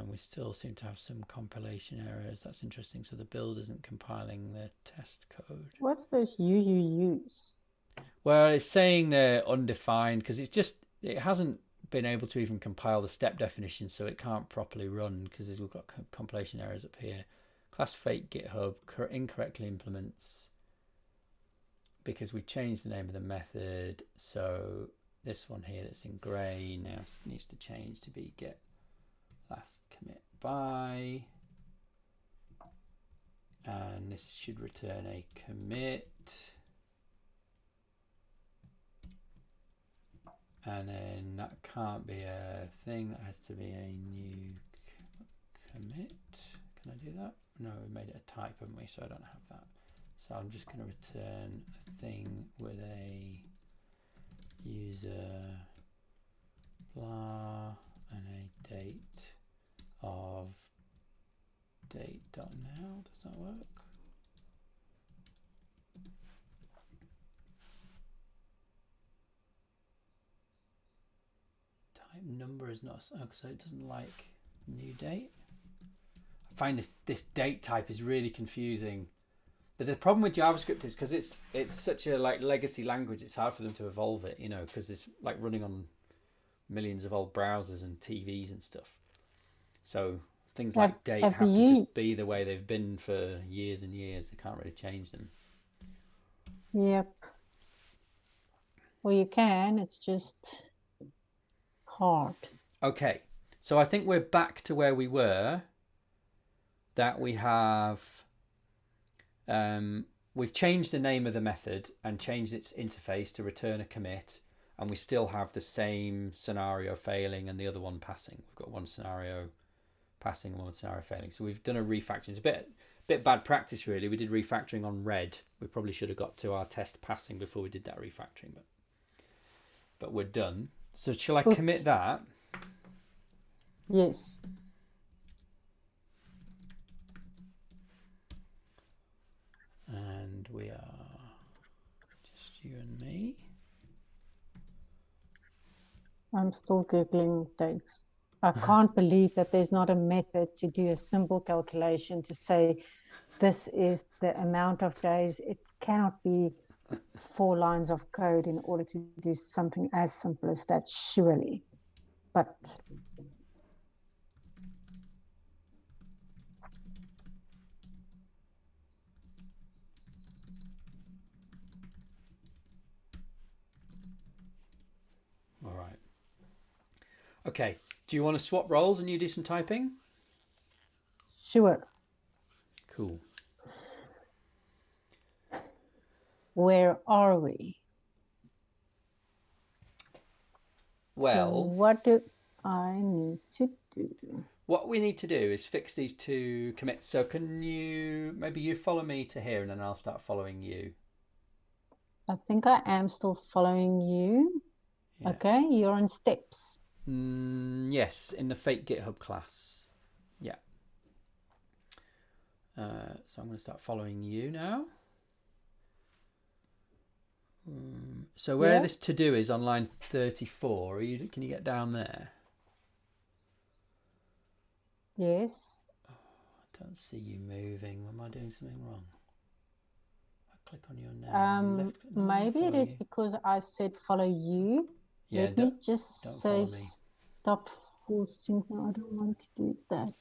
We still seem to have some compilation errors. That's interesting. So the build isn't compiling the test code. What's those UUUs? Well, it's saying they're undefined because it hasn't been able to even compile the step definition, so it can't properly run because we've got compilation errors up here. Class fake GitHub incorrectly implements because we changed the name of the method. So this one here that's in grey now needs to change to be get last commit by, and this should return a commit, and then that can't be a thing, that has to be a new commit. Can I do that? No, we made it a type, haven't we? So I don't have that. So I'm just going to return a thing with a user blah and a date of date.now. Does that work? Type number is not, so it doesn't like new date. I find this date type is really confusing. But the problem with JavaScript is because it's such a legacy language, it's hard for them to evolve it, because it's like running on millions of old browsers and TVs and stuff. So things like date have to just be the way they've been for years and years. They can't really change them. Yep. Well, you can. It's just hard. Okay. So I think we're back to where we were. That we have... we've changed the name of the method and changed its interface to return a commit. And we still have the same scenario failing and the other one passing. We've got one scenario passing and one scenario failing. So we've done a refactoring. It's a bit bad practice, really. We did refactoring on red. We probably should have got to our test passing before we did that refactoring. But we're done. So shall I commit that? Yes. And we are just you and I'm still Googling days. I can't believe that there's not a method to do a simple calculation to say this is the amount of days. It cannot be 4 lines of code in order to do something as simple as that, surely. But All right. Okay. Do you want to swap roles and you do some typing? sure. Cool. Where are we? Well, so what do I need to do? What we need to do is fix these 2 commits. So can you, maybe you follow me to here and then I'll start following you. I think I am still following you. Yeah. Okay, you're on steps. Yes, in the fake GitHub class. Yeah. So I'm going to start following you now. So where this to do is on line 34. Can you get down there? Yes. Oh, I don't see you moving. Am I doing something wrong? I click on your name. Maybe it is because I said follow you. Yeah, Let me just say stop forcing. No, I don't want to do that.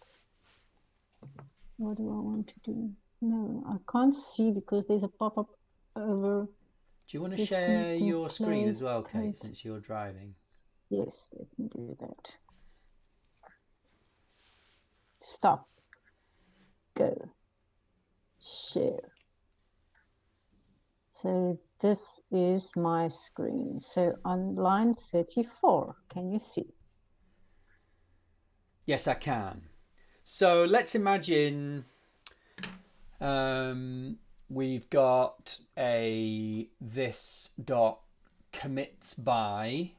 What do I want to do? No, I can't see because there's a pop-up over. Do you want to share your screen as well, Kate, since you're driving? Yes, let me do that. Stop. Go. Share. So this is my screen. So on line 34, can you see? Yes, I can. So let's imagine we've got a this dot commits by.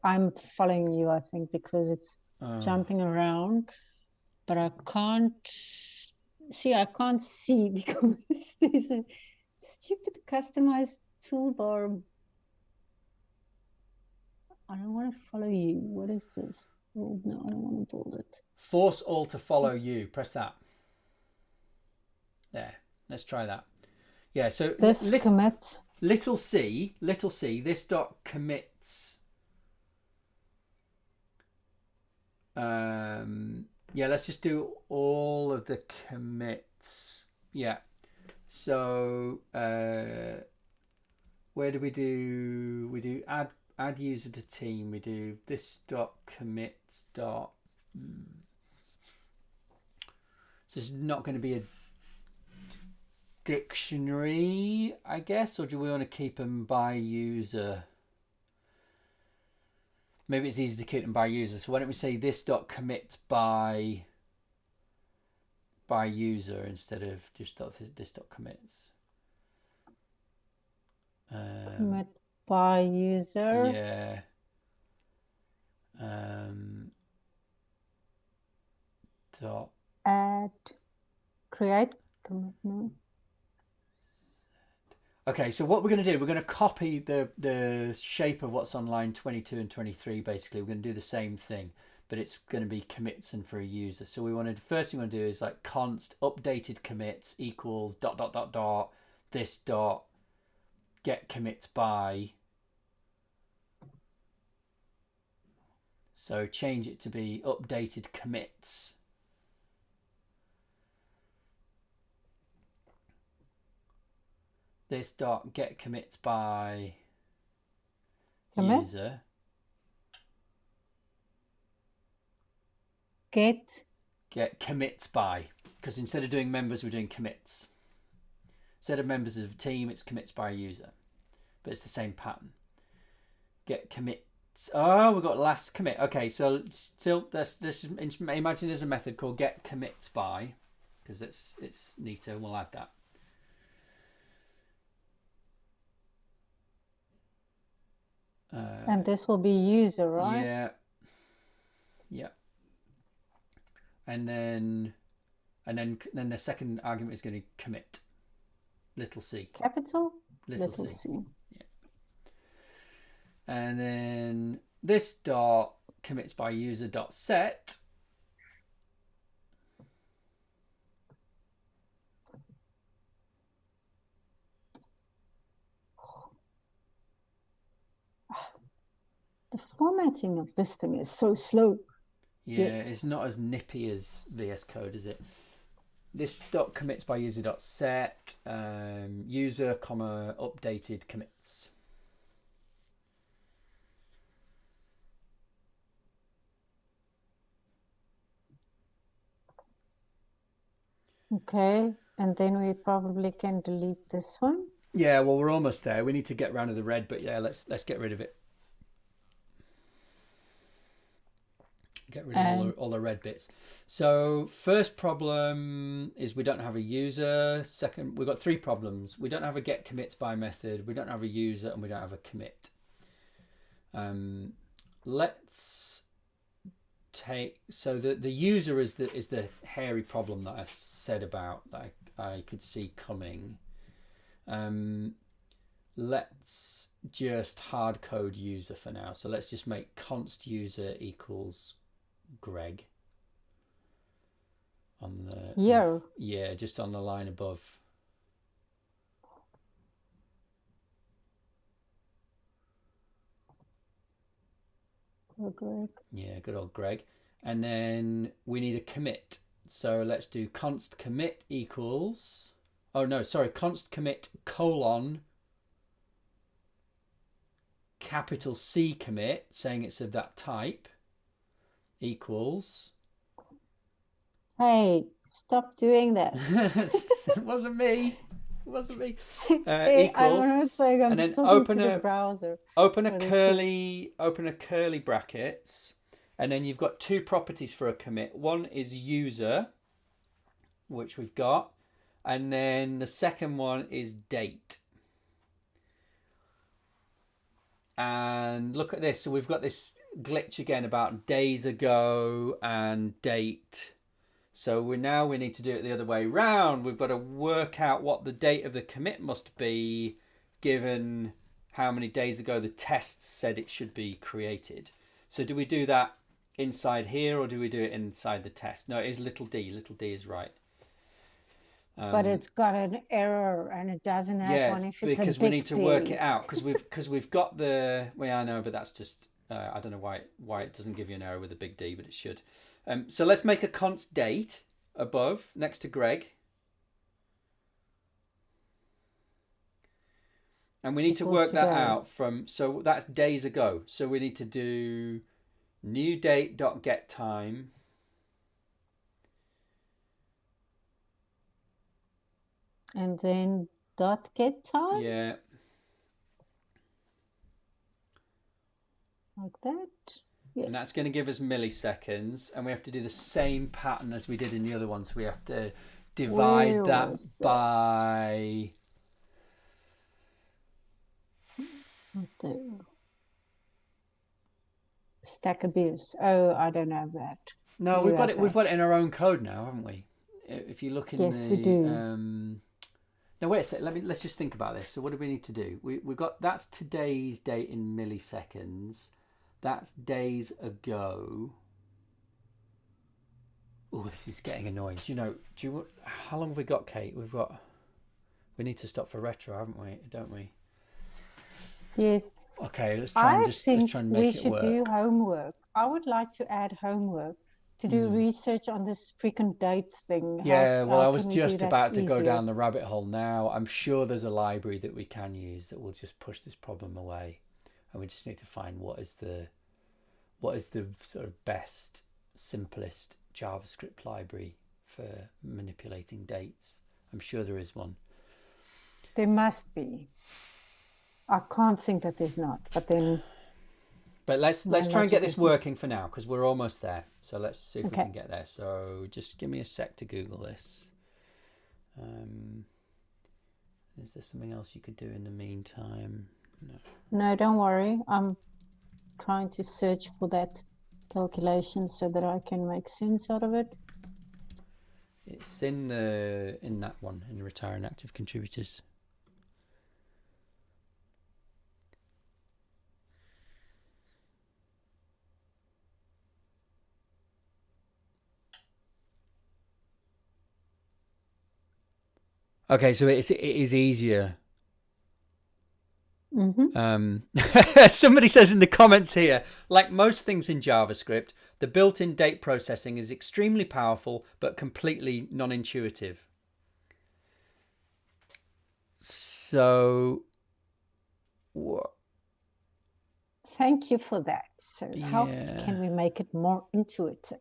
I'm following you, I think, because it's jumping around, but I can't see. I can't see because there's a stupid customized toolbar. I don't want to follow you. What is this? Oh, no, I don't want to build it. Force all to follow you. Press that. There. Let's try that. Yeah. So this commit. Little c. This dot commits. Yeah. Let's just do all of the commits. Yeah. So where do? We do add user to team. We do this dot commits dot. So it's not going to be a dictionary, I guess, or do we want to keep them by user? Maybe it's easy to keep them by user. So why don't we say this dot commit by user instead of just this dot commits. Commit by user. Yeah. Dot add create commit. No. Okay, so what we're going to do, we're going to copy the shape of what's on line 22 and 23. Basically, we're going to do the same thing, but it's going to be commits and for a user. So we wanted, first thing we want to do is like const updated commits equals ... this dot get commits by. So change it to be updated commits. This dot get commits by user. Get commits by, because instead of doing members, we're doing commits. Instead of members of a team, it's commits by a user, but it's the same pattern. Get commits. Oh, we've got last commit. Okay, so still this imagine there's a method called get commits by, because it's neater, and we'll add that. And this will be user, right? Yeah. Yeah. And then the second argument is going to commit. Little c. Capital? Little c. Yeah. And then this dot commits by user dot set. The formatting of this thing is so slow. Yeah, it's not as nippy as VS Code, is it? This dot commits by user dot set, user comma updated commits. Okay, and then we probably can delete this one. Yeah, well, we're almost there. We need to get rid of the red, but yeah, let's get rid of it. Get rid of all the red bits. So first problem is we don't have a user. Second, we've got three problems. We don't have a get commits by method. We don't have a user, and we don't have a commit. Let's take, so the user is the hairy problem that I said about, that I could see coming. Let's just hard code user for now. So let's just make const user equals Greg on the yeah, just on the line above. Oh, Greg. Yeah, good old Greg. And then we need a commit. So let's do const commit equals, oh no, sorry, const commit colon capital C commit, saying it's of that type, equals. Hey, stop doing that. It wasn't me. It wasn't me. Equals. I'm not saying I'm and then talking to the browser. Open a curly brackets, and then you've got two properties for a commit. One is user, which we've got, and then the second one is date. And look at this. So we've got this glitch again about days ago and date. So we need to do it the other way round. We've got to work out what the date of the commit must be given how many days ago the test said it should be created. So do we do that inside here or do we do it inside the test? No, it is little d. Little d is right. But it's got an error and it doesn't have one if it's because a big we need to work D. it out because we've got the, well, I know, but that's just I don't know why it doesn't give you an error with a big D, but it should. So let's make a const date above next to Greg, and we need to work that out from, so that's days ago. So we need to do new date dot get time. And then dot get time? Yeah. Like that? Yes. And that's going to give us milliseconds, and we have to do the same pattern as we did in the other one. So we have to divide that by... Stack abuse. Oh, I don't have that. No, we've got it. We've got it in our own code now, haven't we? If you look in we do. Now wait a sec. Let's just think about this. So what do we need to do? We got, that's today's date in milliseconds. That's days ago. Oh, this is getting annoying. How long have we got, Kate? We need to stop for retro, haven't we? Don't we? Yes. Okay, let's try and make it work. We should do homework. I would like to add homework to do research on this freaking date thing. Yeah, well, I was just about to go easier? down the rabbit hole now. I'm sure there's a library that we can use that will just push this problem away. And we just need to find what is the sort of best, simplest JavaScript library for manipulating dates. I'm sure there is one. There must be. I can't think that there's not, but then... But let's try and get this working for now, because we're almost there. So let's see if we can get there. So just give me a sec to Google this. Is there something else you could do in the meantime? No, don't worry. I'm trying to search for that calculation so that I can make sense out of it. It's in that one, in retire inactive contributors. Okay, so it is easier. Somebody says in the comments here, like most things in JavaScript, the built-in date processing is extremely powerful but completely non-intuitive. So, thank you for that. So how yeah. can we make it more intuitive?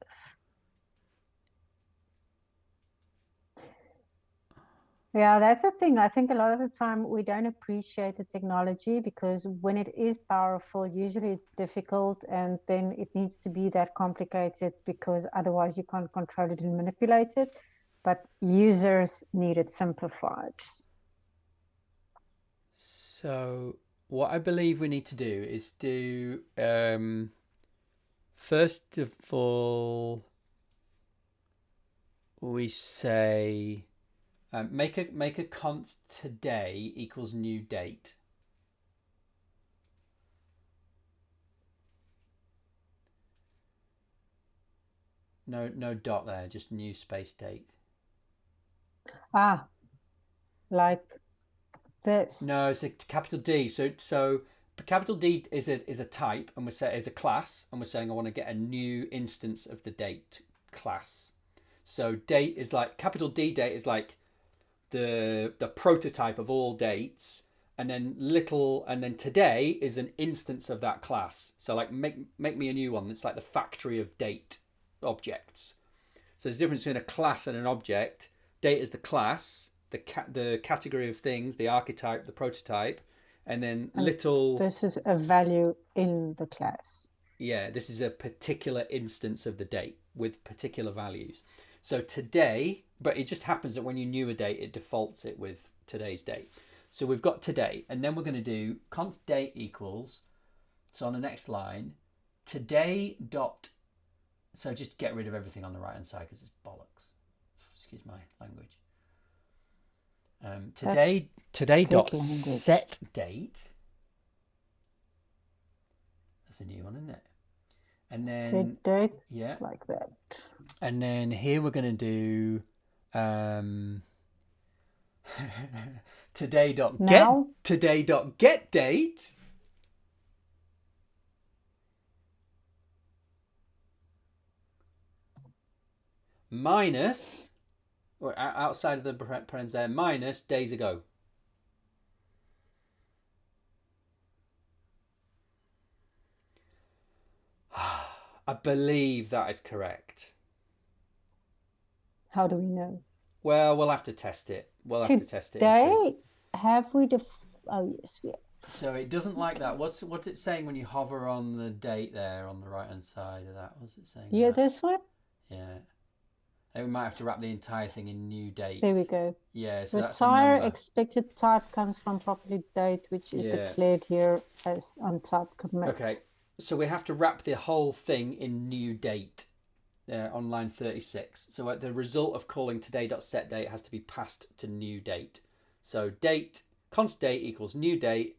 Yeah, that's the thing. I think a lot of the time we don't appreciate the technology because when it is powerful, usually it's difficult and then it needs to be that complicated because otherwise you can't control it and manipulate it. But users need it simplified. So, what I believe we need to do is do, first of all, we say make a const today equals new date. No dot there, just new space date. Like this. No, it's a capital D. So capital D is a type, and is a class, and we're saying I want to get a new instance of the date class. So date is like capital D date is like the prototype of all dates, and then today is an instance of that class. So like make me a new one that's like the factory of date objects. So there's a difference between a class and an object. Date is the class, the category of things, the archetype, the prototype, and then this is a value in the class. Yeah, this is a particular instance of the date with particular values. So today, but it just happens that when you new a date, it defaults it with today's date. So we've got today, and then we're going to do const date equals, so on the next line, today dot, so just get rid of everything on the right hand side because it's bollocks. Excuse my language. Today dot set date. That's a new one, isn't it? And then set dates, like that. And then here we're going to do today dot get date. Minus, or outside of the parentheses there, minus days ago. I believe that is correct. How do we know? Well, we'll have to test it. Today, have we oh yes, we have. So it doesn't like that. What's it saying when you hover on the date there on the right hand side of that? What's it saying? Yeah, this one? Yeah. And we might have to wrap the entire thing in new date. There we go. Yeah, so that's a number. Expected type comes from property date, which is declared here as untyped commit. Okay, so we have to wrap the whole thing in new date on line 36. So the result of calling today.setDate has to be passed to new date. So date, const date equals new date,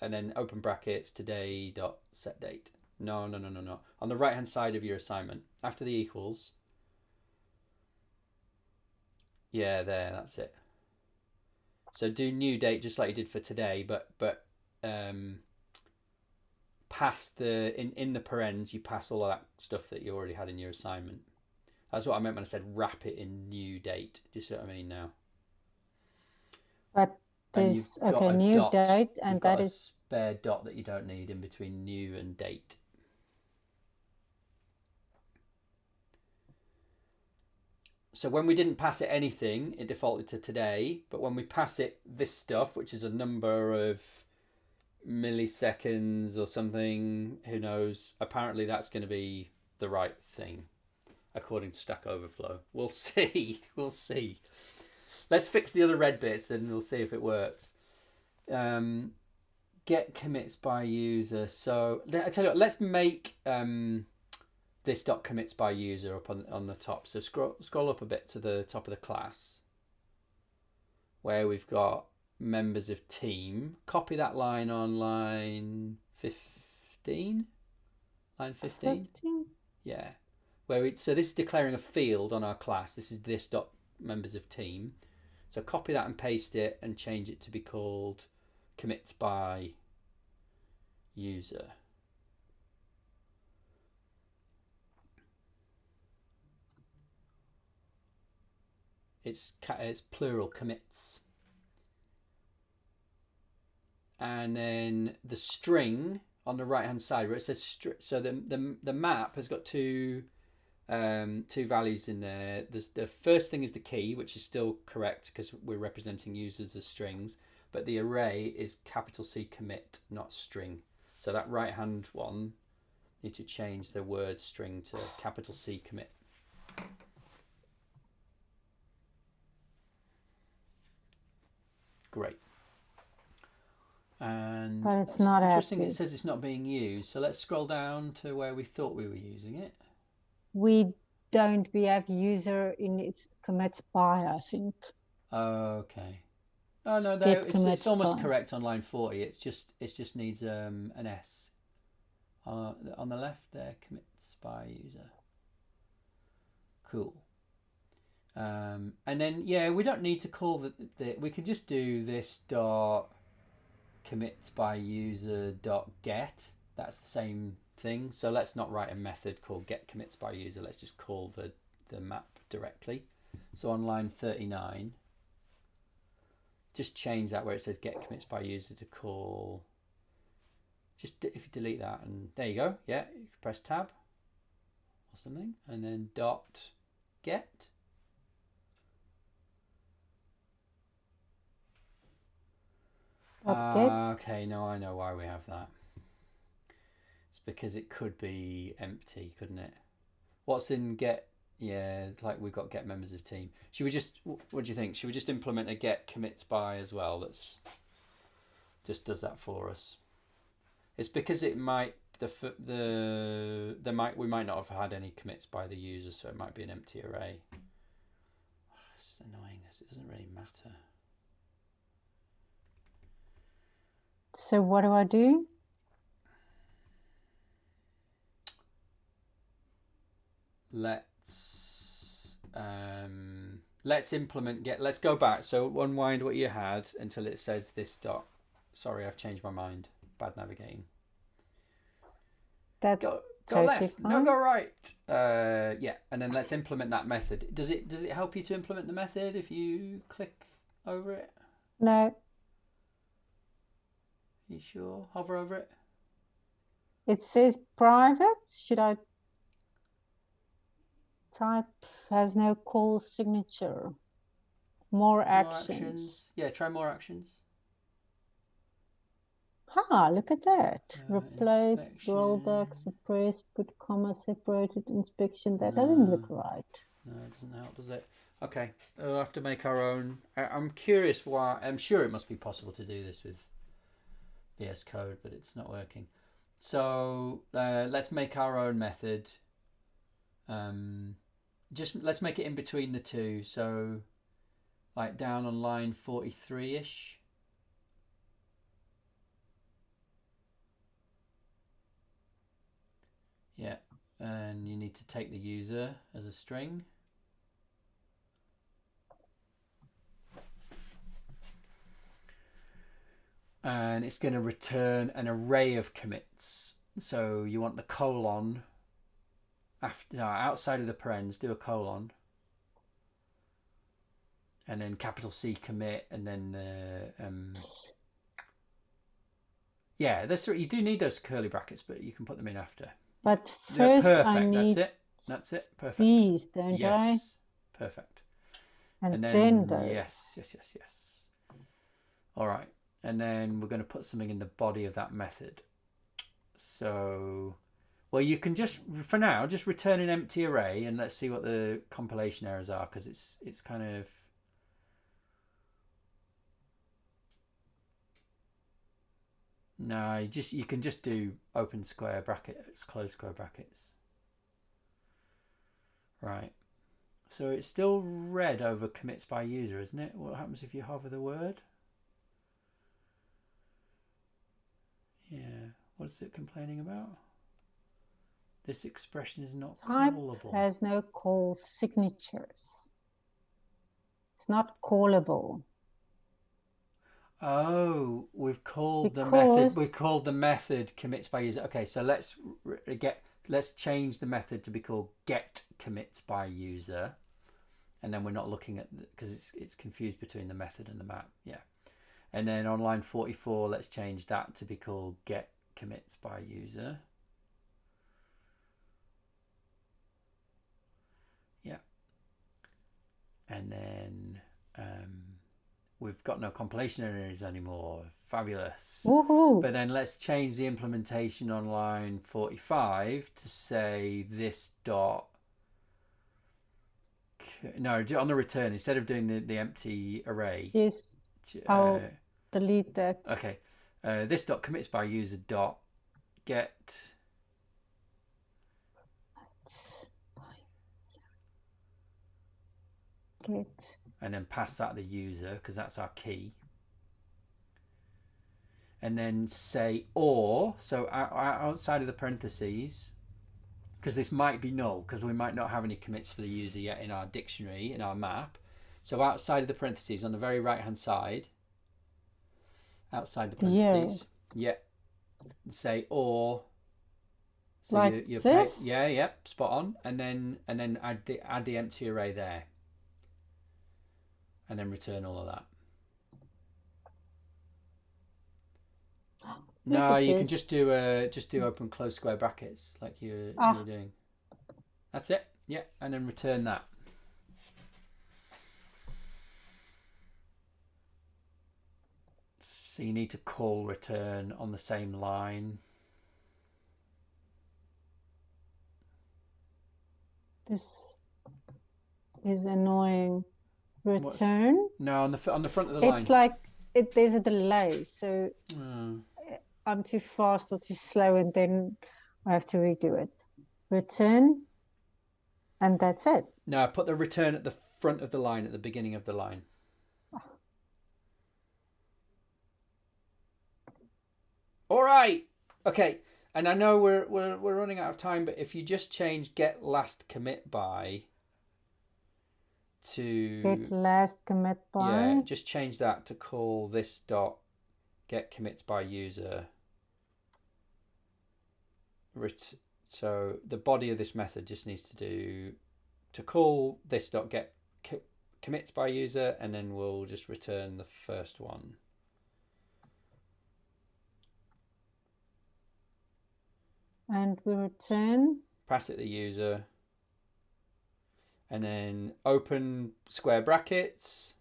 and then open brackets today.setDate. No. On the right hand side of your assignment, after the equals. Yeah, there, that's it. So do new date just like you did for today, but pass in the parens, you pass all of that stuff that you already had in your assignment. That's what I meant when I said wrap it in new date. Do you see what I mean now? But there's new date, and that is spare dot that you don't need in between new and date. So when we didn't pass it anything, it defaulted to today. But when we pass it this stuff, which is a number of milliseconds or something, who knows, apparently that's going to be the right thing, according to Stack Overflow. We'll see. Let's fix the other red bits and we'll see if it works. Get commits by user. So I tell you what, let's make this dot commits by user up on the top. So scroll up a bit to the top of the class where we've got members of team. Copy that line on line 15. Line 15? Yeah. So this is declaring a field on our class. This is this dot members of team. So copy that and paste it and change it to be called commits by user. It's plural, commits. And then the string on the right hand side where it says so the map has got two values in there. The first thing is the key, which is still correct because we're representing users as strings, but the array is capital C commit, not string. So that right hand one, need to change the word string to capital C commit. Great. And but it's not interesting. active. It says it's not being used. So let's scroll down to where we thought we were using it. We don't. We have user in its commits by, I think. Okay. Oh no, it's almost correct on line 40. It just needs an S on the left there. Commits by user. Cool. And then we don't need to call the we can just do this dot commits by user dot get. That's the same thing. So let's not write a method called get commits by user. Let's just call the map directly. So on line 39, just change that where it says get commits by user to call. Just if you delete that, and there you go. Yeah, you press tab or something, and then dot get. Okay, now I know why we have that. It's because it could be empty, couldn't it? What's in get? Yeah, it's like we've got get members of team. Should we just? What do you think? Should we just implement a get commits by as well? That's just does that for us. It's because it might we might not have had any commits by the user, so it might be an empty array. It's annoying. It doesn't really matter. So what do I do? Let's implement get. Let's go back. So unwind what you had until it says this dot. Sorry, I've changed my mind. Bad navigating. That's go totally left. fine. No, go right. Yeah, and then let's implement that method. Does it help you to implement the method if you click over it? No. You sure? Hover over it. It says private. Should I type has no call signature? More actions. Yeah, try more actions. Look at that. Replace, rollback, suppress, put comma, separated, inspection. That doesn't look right. No, it doesn't help, does it? Okay, we'll have to make our own. I'm curious why. I'm sure it must be possible to do this with VS Code, but it's not working. So let's make our own method. Just let's make it in between the two. So like down on line 43-ish. Yeah, and you need to take the user as a string. And it's going to return an array of commits. So you want the colon outside of the parens, do a colon. And then capital C commit, and then you do need those curly brackets, but you can put them in after. But first I need That's it. Perfect. These, don't I? Yes. Perfect. And then those. Yes. All right. And then we're going to put something in the body of that method. So, well, you can just, for now, just return an empty array and let's see what the compilation errors are, because it's kind of... No, you can just do open square brackets, close square brackets. Right. So it's still red over commits by user, isn't it? What happens if you hover the word? Yeah. What's it complaining about? This expression is not callable. Type has no call signatures. It's not callable. Oh, we've called the Because method. We called the method commits by user. Okay, so let's change the method to be called get commits by user, and then we're not looking at because it's confused between the method and the map. Yeah, and then on line 44, let's change that to be called get commits by user. Yeah, and then we've got no compilation errors anymore. Fabulous. Woohoo. But then let's change the implementation on line 45 to say this dot. No, on the return, instead of doing the empty array. Yes, I'll delete that. Okay. This dot commits by user dot get. And then pass that to the user because that's our key. And then say or, so outside of the parentheses, because this might be null because we might not have any commits for the user yet in our dictionary, in our map. So outside of the parentheses on the very right hand side, outside the parentheses, say or. So like this? Spot on. And then add the empty array there. And then return all of that. No, you can just do open close square brackets like you were doing. That's it. Yeah, and then return that. So you need to call return on the same line. This is annoying. Return? No, on the front of the line. It's like there's a delay, so I'm too fast or too slow, and then I have to redo it. Return, and that's it. No, put the return at the front of the line, at the beginning of the line. All right. Okay. And I know we're running out of time, but if you just change get last commit by to get last commit by, just change that to call this dot get commits by user. So the body of this method just needs to call this dot get commits by user, and then we'll just return the first one. And we return. Pass it to the user. And then open square brackets,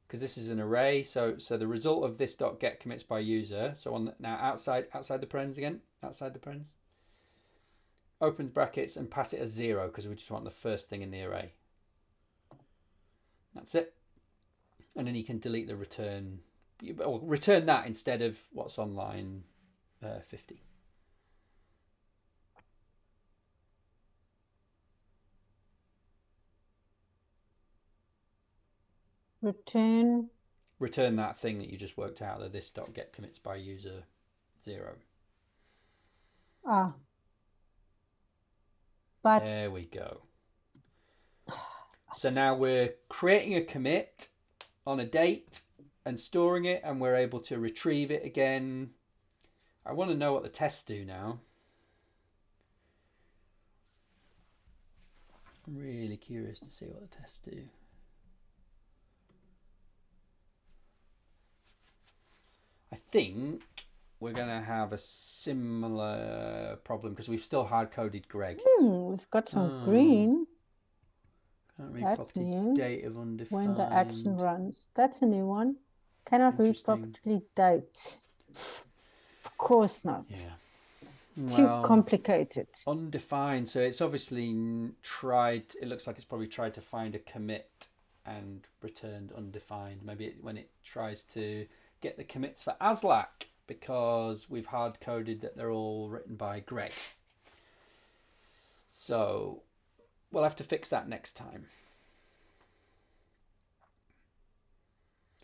because this is an array. So the result of this dot get commits by user. So now outside the parens again, outside the parens. Open brackets and pass it as 0 because we just want the first thing in the array. That's it. And then you can delete the return, or return that instead of what's on line 50. Return that thing that you just worked out, that this dot get commits by user 0. But there we go. So now we're creating a commit on a date and storing it, and we're able to retrieve it again. I want to know what the tests do now. I'm really curious to see what the tests do. I think we're going to have a similar problem because we've still hard-coded Greg. We've got some green. Can't read property new. Date of undefined. When the action runs. That's a new one. Cannot read property date. Of course not. Yeah. Too complicated. Undefined. So it's obviously tried. It looks like it's probably tried to find a commit and returned undefined. Maybe when it tries to get the commits for ASLAC, because we've hard coded that they're all written by Greg. So we'll have to fix that next time.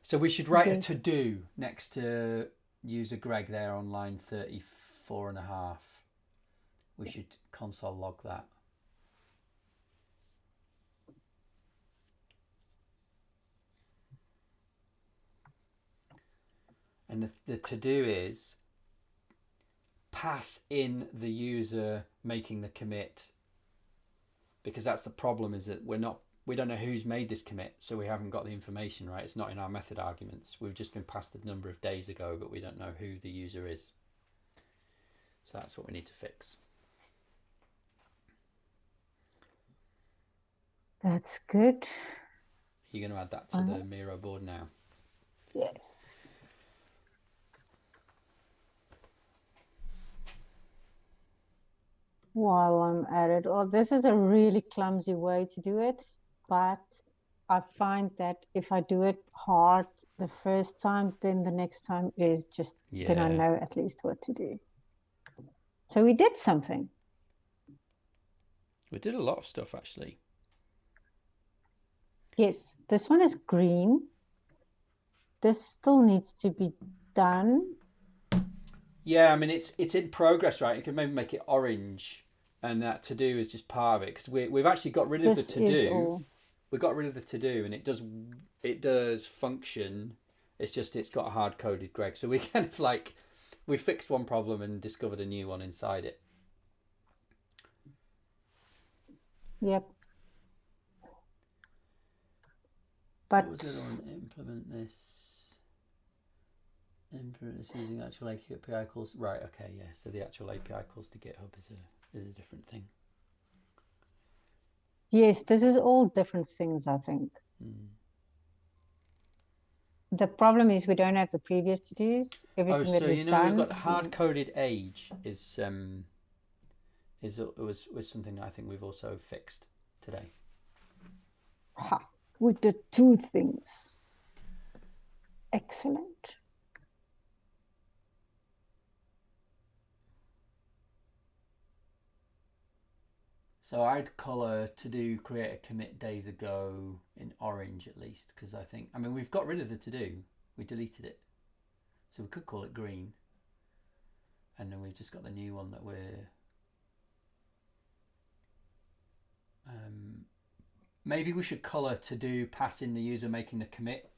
So we should write a to-do next to user Greg there on line 34.5. We should console log that. And the to-do is pass in the user making the commit, because that's the problem, is that we don't know who's made this commit, so we haven't got the information, right? It's not in our method arguments. We've just been passed the number of days ago, but we don't know who the user is. So that's what we need to fix. That's good. You're going to add that to the Miro board now? Yes. While I'm at it, this is a really clumsy way to do it, but I find that if I do it hard the first time, then the next time is just, then I know at least what to do. So we did something. We did a lot of stuff, actually. Yes, this one is green. This still needs to be done. Yeah, I mean, it's in progress, right? You can maybe make it orange, and that to do is just part of it, because we've actually got rid of the to do. We got rid of the to do, and it does function. It's just it's got a hard coded Greg, so we kind of like we fixed one problem and discovered a new one inside it. Yep. But what was it on implement this using actual API calls? Right. Okay. Yeah. So the actual API calls to GitHub is a different thing. Yes, this is all different things, I think. The problem is we don't have the previous to-dos. Everything that we've done. We've got hard-coded age was something that I think we've also fixed today. Ha! We did two things. Excellent. So I'd color to do create a commit days ago in orange at least, because I mean we've got rid of the to do, we deleted it, so we could call it green, and then we've just got the new one that we're maybe we should color to do pass in the user making the commit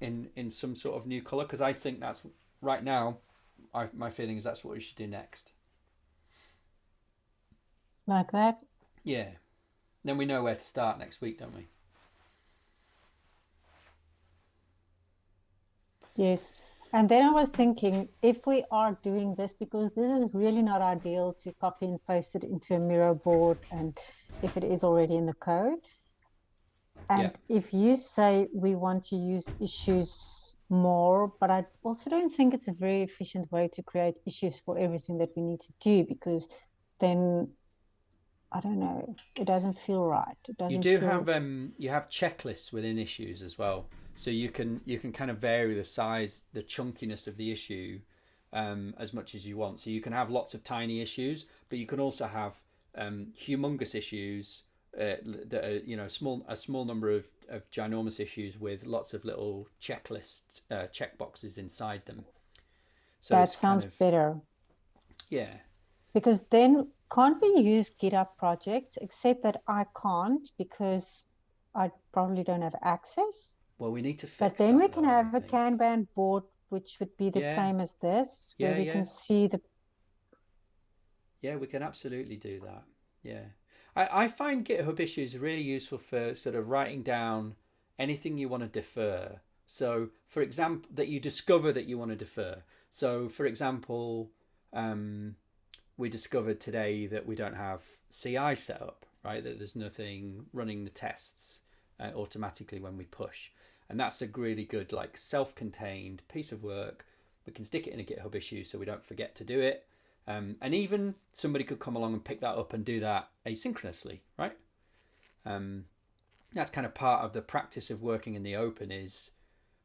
in some sort of new color, because I think that's right now my feeling is that's what we should do next. Like that? Yeah. Then we know where to start next week, don't we? Yes. And then I was thinking, if we are doing this, because this is really not ideal to copy and paste it into a Miro board, and if it is already in the code. And if you say we want to use issues more, but I also don't think it's a very efficient way to create issues for everything that we need to do, because then I don't know, it doesn't feel right. It doesn't. You have checklists within issues as well, so you can kind of vary the size, the chunkiness of the issue as much as you want. So you can have lots of tiny issues, but you can also have humongous issues that are a small number of ginormous issues with lots of little checklists, checkboxes inside them. So that sounds better. Yeah. Because then can't we use GitHub projects, except that I can't because I probably don't have access. Well, we need to fix But then we can have a Kanban board, which would be the same as this, where we can see the... Yeah, we can absolutely do that. Yeah. I find GitHub issues really useful for sort of writing down anything you want to defer. So, for example, that you discover that you want to defer. So, for example, we discovered today that we don't have CI set up, right? That there's nothing running the tests automatically when we push. And that's a really good, like, self-contained piece of work. We can stick it in a GitHub issue so we don't forget to do it. And even somebody could come along and pick that up and do that asynchronously, right? That's kind of part of the practice of working in the open, is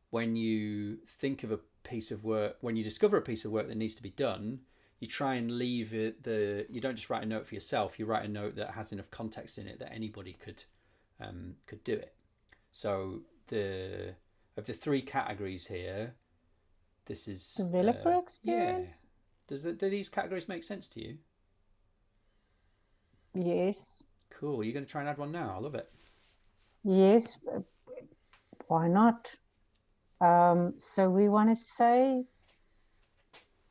when you think of a piece of work, when you discover a piece of work that needs to be done, you try and leave it, you don't just write a note for yourself, you write a note that has enough context in it that anybody could do it. So of the three categories here, this is developer experience. Yeah. Do these categories make sense to you? Yes. Cool. You're going to try and add one now? I love it. Yes. Why not? So we want to say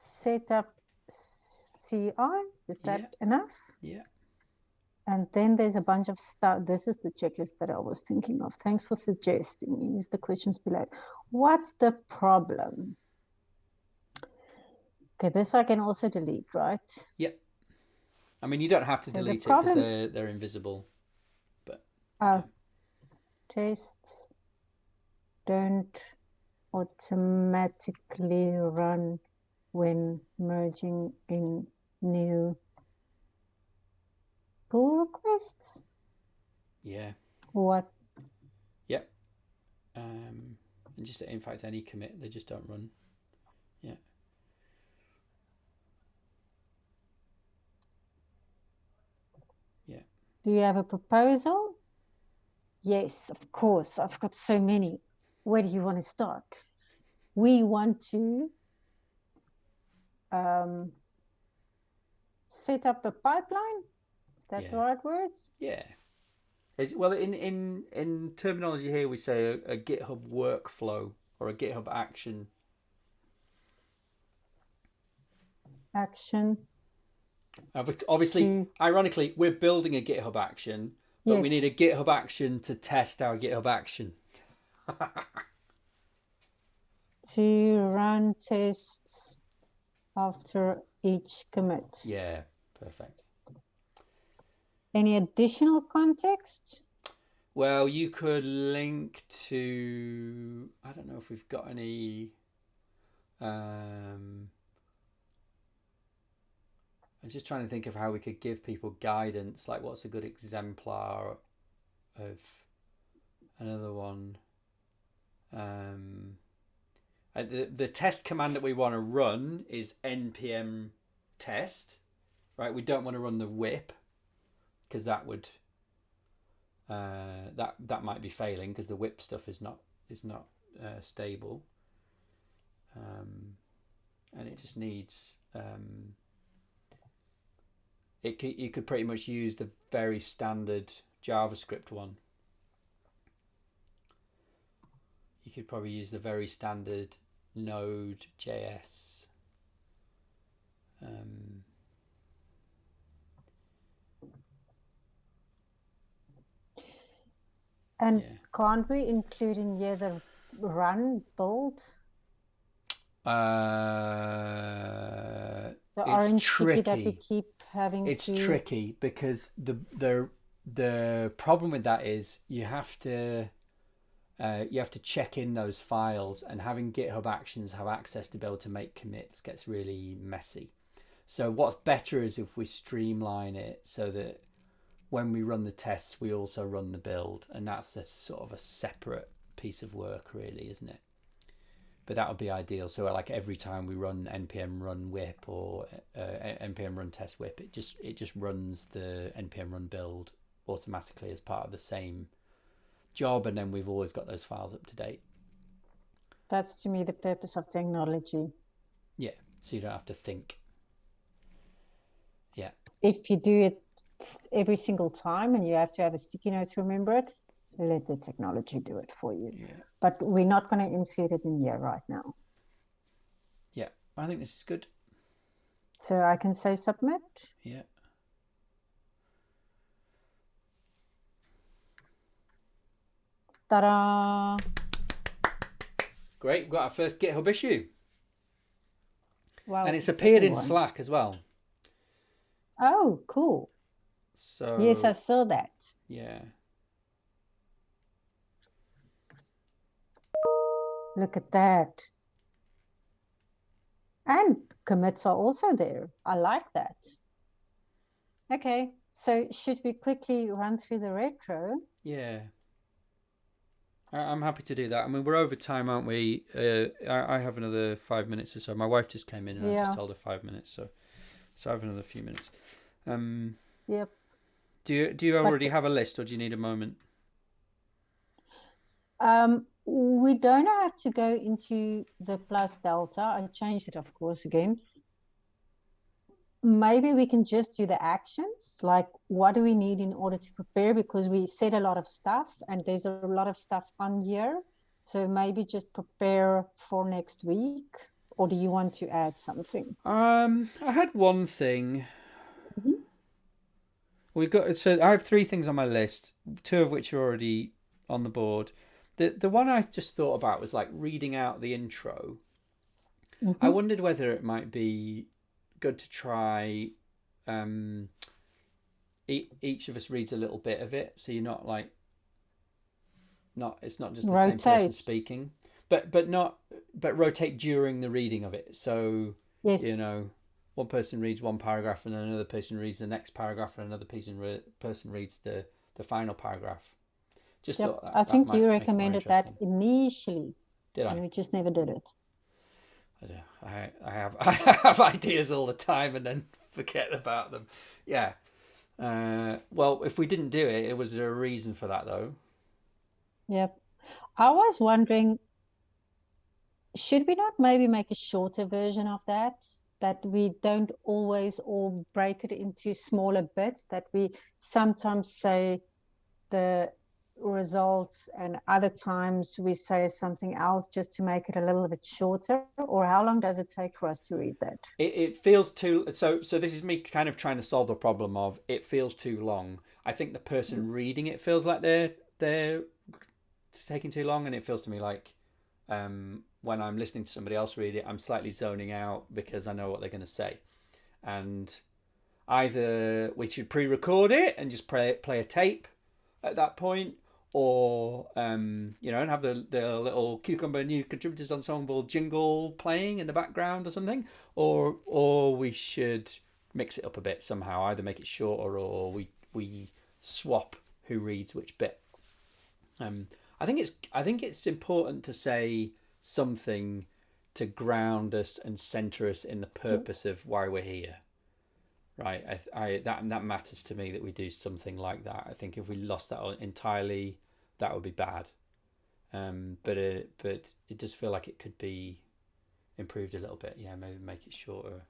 set up CI. Is that enough? Yeah. And then there's a bunch of stuff. This is the checklist that I was thinking of. Thanks for suggesting. Use the questions below. What's the problem? Okay, this I can also delete, right? Yeah. I mean, you don't have to delete it because they're invisible. But okay. Tests don't automatically run when merging in new pull requests. Yeah. What? Yep. And just in fact, any commit, they just don't run. Yeah. Yeah. Do you have a proposal? Yes, of course. I've got so many. Where do you want to start? We want to set up a pipeline. Is that the right words? Yeah. Well, in terminology here, we say a GitHub workflow or a GitHub action. Action. Obviously, ironically, we're building a GitHub action, but we need a GitHub action to test our GitHub action. To run tests after each commit. Yeah, perfect. Any additional context? Well, you could link to, I don't know if we've got any, I'm just trying to think of how we could give people guidance, like what's a good exemplar of another one. The test command that we want to run is npm test, right? We don't want to run the whip because that would that might be failing because the whip stuff is not stable, and it just needs you could pretty much use the very standard JavaScript one. You could probably use the very standard Node.js. And can't we include in here the run build? The orange sticky that we keep having. It's tricky because the problem with that is you have to check in those files, and having GitHub Actions have access to be able to make commits gets really messy. So what's better is if we streamline it so that when we run the tests, we also run the build, and that's a sort of a separate piece of work, really, isn't it? But that would be ideal. So like every time we run npm run whip or npm run test whip, it just runs the npm run build automatically as part of the same job, and then we've always got those files up to date. That's to me the purpose of technology. Yeah, so you don't have to think. Yeah. If you do it every single time and you have to have a sticky note to remember it, let the technology do it for you. Yeah. But we're not going to include it in here right now. Yeah, I think this is good. So I can say submit. Yeah. Ta-da! Great, we've got our first GitHub issue. Well, and it's appeared in Slack as well. Oh, cool. So yes, I saw that. Yeah. Look at that. And commits are also there. I like that. Okay, so should we quickly run through the retro? Yeah. I'm happy to do that. I mean, we're over time, aren't we? I have another 5 minutes or so. My wife just came in and I just told her 5 minutes, so I have another few minutes. Yep. Do you already have a list, or do you need a moment? We don't have to go into the plus delta. I changed it, of course, again. Maybe we can just do the actions, like what do we need in order to prepare, because we said a lot of stuff and there's a lot of stuff on here. So maybe just prepare for next week or do you want to add something? I had one thing. So I have 3 things on my list, 2 of which are already on the board. The one I just thought about was like reading out the intro. I wondered whether it might be good to try. Each of us reads a little bit of it, so you're not like it's not just the same person speaking, but rotate during the reading of it. So Yes. One person reads one paragraph and then another person reads the next paragraph and another person reads the final paragraph. Just thought I think you recommended that initially. Did I? And we just never did it. I have ideas all the time and then forget about them. Yeah. Well, if we didn't do it, was there a reason for that though? Yep. I was wondering, should we not maybe make a shorter version of that we don't always all break it into smaller bits, that we sometimes say the results and other times we say something else just to make it a little bit shorter? Or how long does it take for us to read that? It feels too so this is me kind of trying to solve the problem of it feels too long. I think the person reading it feels like they're taking too long, and it feels to me like when I'm listening to somebody else read it, I'm slightly zoning out because I know what they're going to say. And either we should pre-record it and just play a tape at that point, or and have the little Cucumber New Contributors Ensemble jingle playing in the background or something, or we should mix it up a bit somehow, either make it shorter or we swap who reads which bit. I think it's important to say something to ground us and center us in the purpose of why we're here. Right, that matters to me, that we do something like that. I think if we lost that entirely, that would be bad. But it does feel like it could be improved a little bit. Yeah, maybe make it shorter.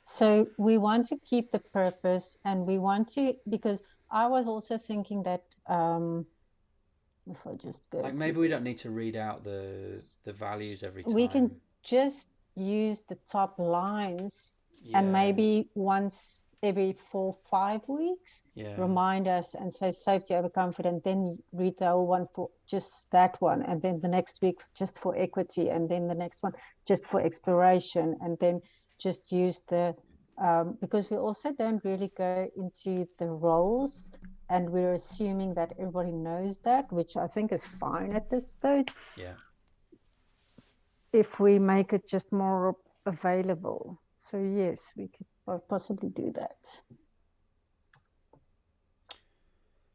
So we want to keep the purpose, and we want to, because I was also thinking that if I just go like maybe we don't need to read out the values every time. We can just use the top lines. Yeah. And maybe once every 4-5 weeks, remind us and say safety over comfort, and then read the whole one for just that one, and then the next week just for equity, and then the next one just for exploration, and then just use the because we also don't really go into the roles, and we're assuming that everybody knows that, which I think is fine at this stage. Yeah. If we make it just more available. So yes, we could possibly do that.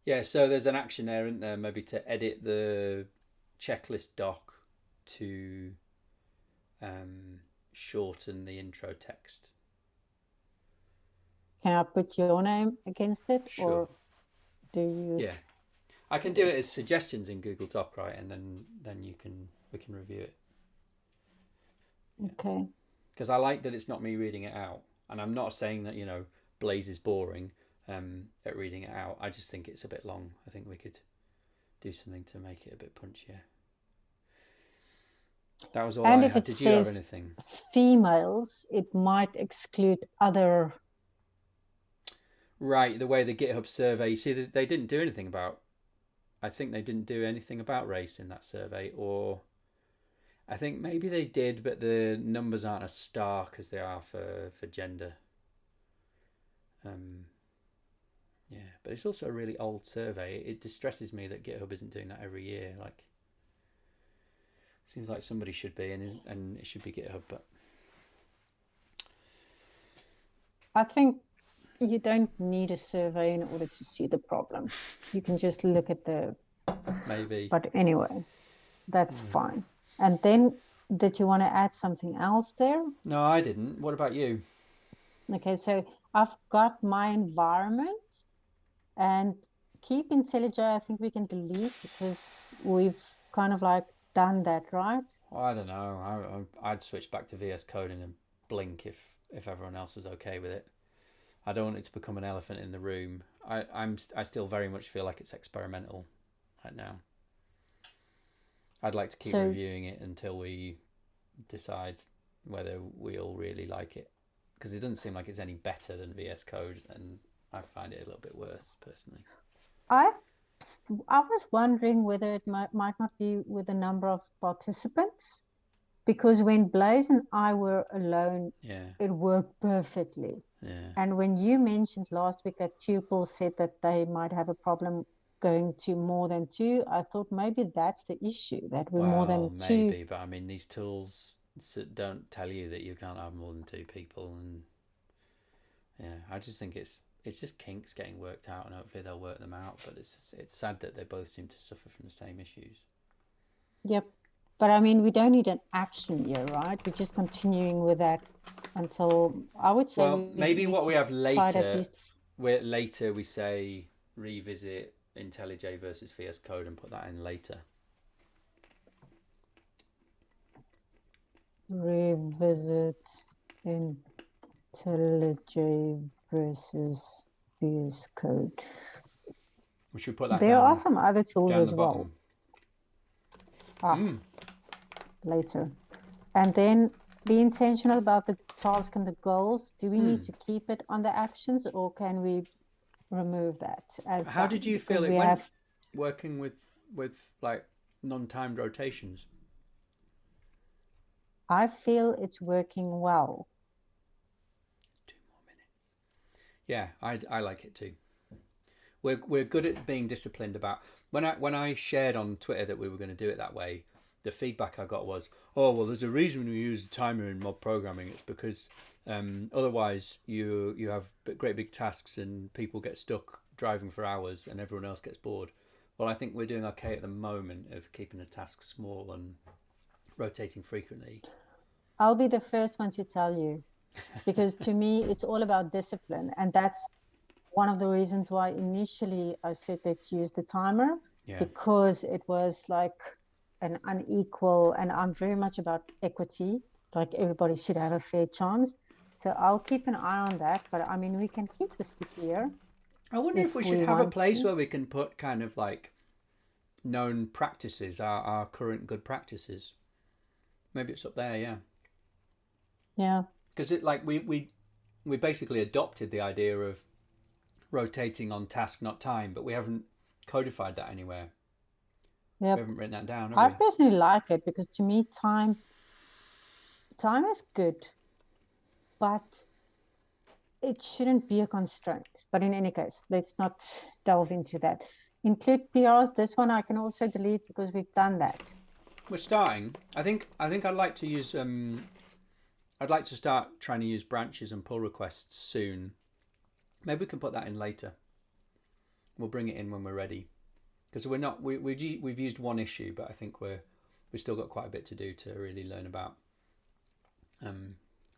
Yeah, so there's an action there, isn't there? Maybe to edit the checklist doc to shorten the intro text. Can I put your name against it? Sure. Or do you? Yeah, I can do it as suggestions in Google Doc, right? And then we can review it. Yeah. Okay. Because I like that it's not me reading it out, and I'm not saying that Blaise is boring at reading it out. I just think it's a bit long. I think we could do something to make it a bit punchier. That was all I had. Did you have anything? Females, it might exclude other. Right, the way the GitHub survey, you see, they didn't do anything about. I think they didn't do anything about race in that survey, or I think maybe they did, but the numbers aren't as stark as they are for gender. Yeah, but it's also a really old survey. It distresses me that GitHub isn't doing that every year. Like, seems like somebody should be, and it should be GitHub. But I think you don't need a survey in order to see the problem. You can just look at the. Maybe. But anyway, that's fine. And then, did you want to add something else there? No, I didn't. What about you? Okay, so I've got my environment, and keep IntelliJ, I think we can delete because we've kind of like done that, right? Well, I don't know. I'd switch back to VS Code in a blink if everyone else was okay with it. I don't want it to become an elephant in the room. I still very much feel like it's experimental right now. I'd like to keep reviewing it until we decide whether we all really like it, because it doesn't seem like it's any better than VS Code, and I find it a little bit worse personally. I was wondering whether it might not be with the number of participants, because when Blaise and I were alone, it worked perfectly. Yeah. And when you mentioned last week that Tuple said that they might have a problem going to more than two, I thought maybe that's the issue, that we're more than two. Maybe, but I mean, these tools don't tell you that you can't have more than two people, and I just think it's just kinks getting worked out, and hopefully they'll work them out. But it's sad that they both seem to suffer from the same issues. Yep. But I mean, we don't need an action here, right? We're just continuing with that until, I would say... Well, maybe what we have later, we say revisit IntelliJ versus VS Code and put that in later. Revisit IntelliJ versus VS Code. We should put that There are some other tools as well. Later. And then be intentional about the task and the goals. Do we need to keep it on the actions, or can we remove that? How did you feel it went working with like non-timed rotations? I feel it's working well. 2 more minutes. Yeah, I like it too. We're good at being disciplined about when I shared on Twitter that we were going to do it that way. The feedback I got was, oh, well, there's a reason we use a timer in mob programming. It's because otherwise you have great big tasks and people get stuck driving for hours and everyone else gets bored. Well, I think we're doing okay at the moment of keeping the tasks small and rotating frequently. I'll be the first one to tell you, because to me, it's all about discipline. And that's one of the reasons why initially I said, let's use the timer, because it was like an unequal, and I'm very much about equity, like everybody should have a fair chance. So I'll keep an eye on that, but I mean, we can keep the sticky here. I wonder if we should have a place where we can put kind of like known practices, our current good practices. Maybe it's up there, yeah. Yeah. Because it like we basically adopted the idea of rotating on task, not time, but we haven't codified that anywhere. Yep. We haven't written that down, have I we? personally like it, because to me time is good, but it shouldn't be a constraint. But in any case, let's not delve into that. Include PRs. This one I can also delete because we've done that. We're starting. I think I'd like to use I'd like to start trying to use branches and pull requests soon. Maybe we can put that in later. We'll bring it in when we're ready, because we've used one issue, but I think we've still got quite a bit to do to really learn about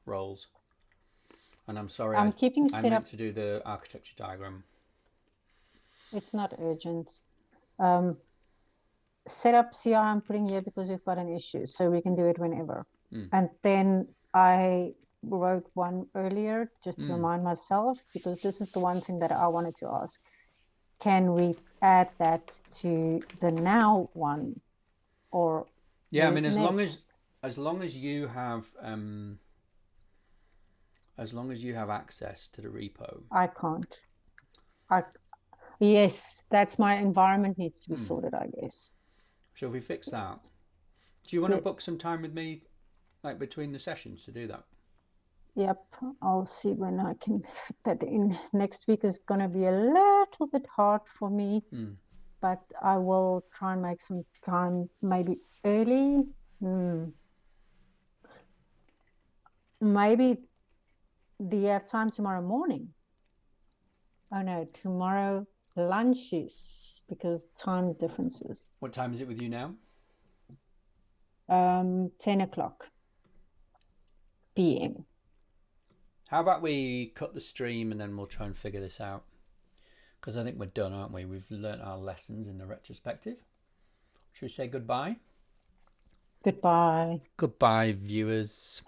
roles. And I'm sorry, I meant to do the architecture diagram. It's not urgent. Set up CI I'm putting here because we've got an issue, so we can do it whenever. And then I wrote one earlier just to remind myself, because this is the one thing that I wanted to ask. Can we add that to the now one, or I mean, as long as you have access to the repo. I can't. Yes, that's my environment needs to be sorted, I guess. Shall we fix that? Do you want to book some time with me, like between the sessions, to do that? Yep, I'll see when I can fit that in. Next week is going to be a little bit hard for me, but I will try and make some time, maybe early. Maybe, do you have time tomorrow morning? Oh no, tomorrow lunches, because time differences. What time is it with you now? 10 o'clock p.m. How about we cut the stream and then we'll try and figure this out? Because I think we're done, aren't we? We've learnt our lessons in the retrospective. Should we say goodbye? Goodbye. Goodbye, viewers.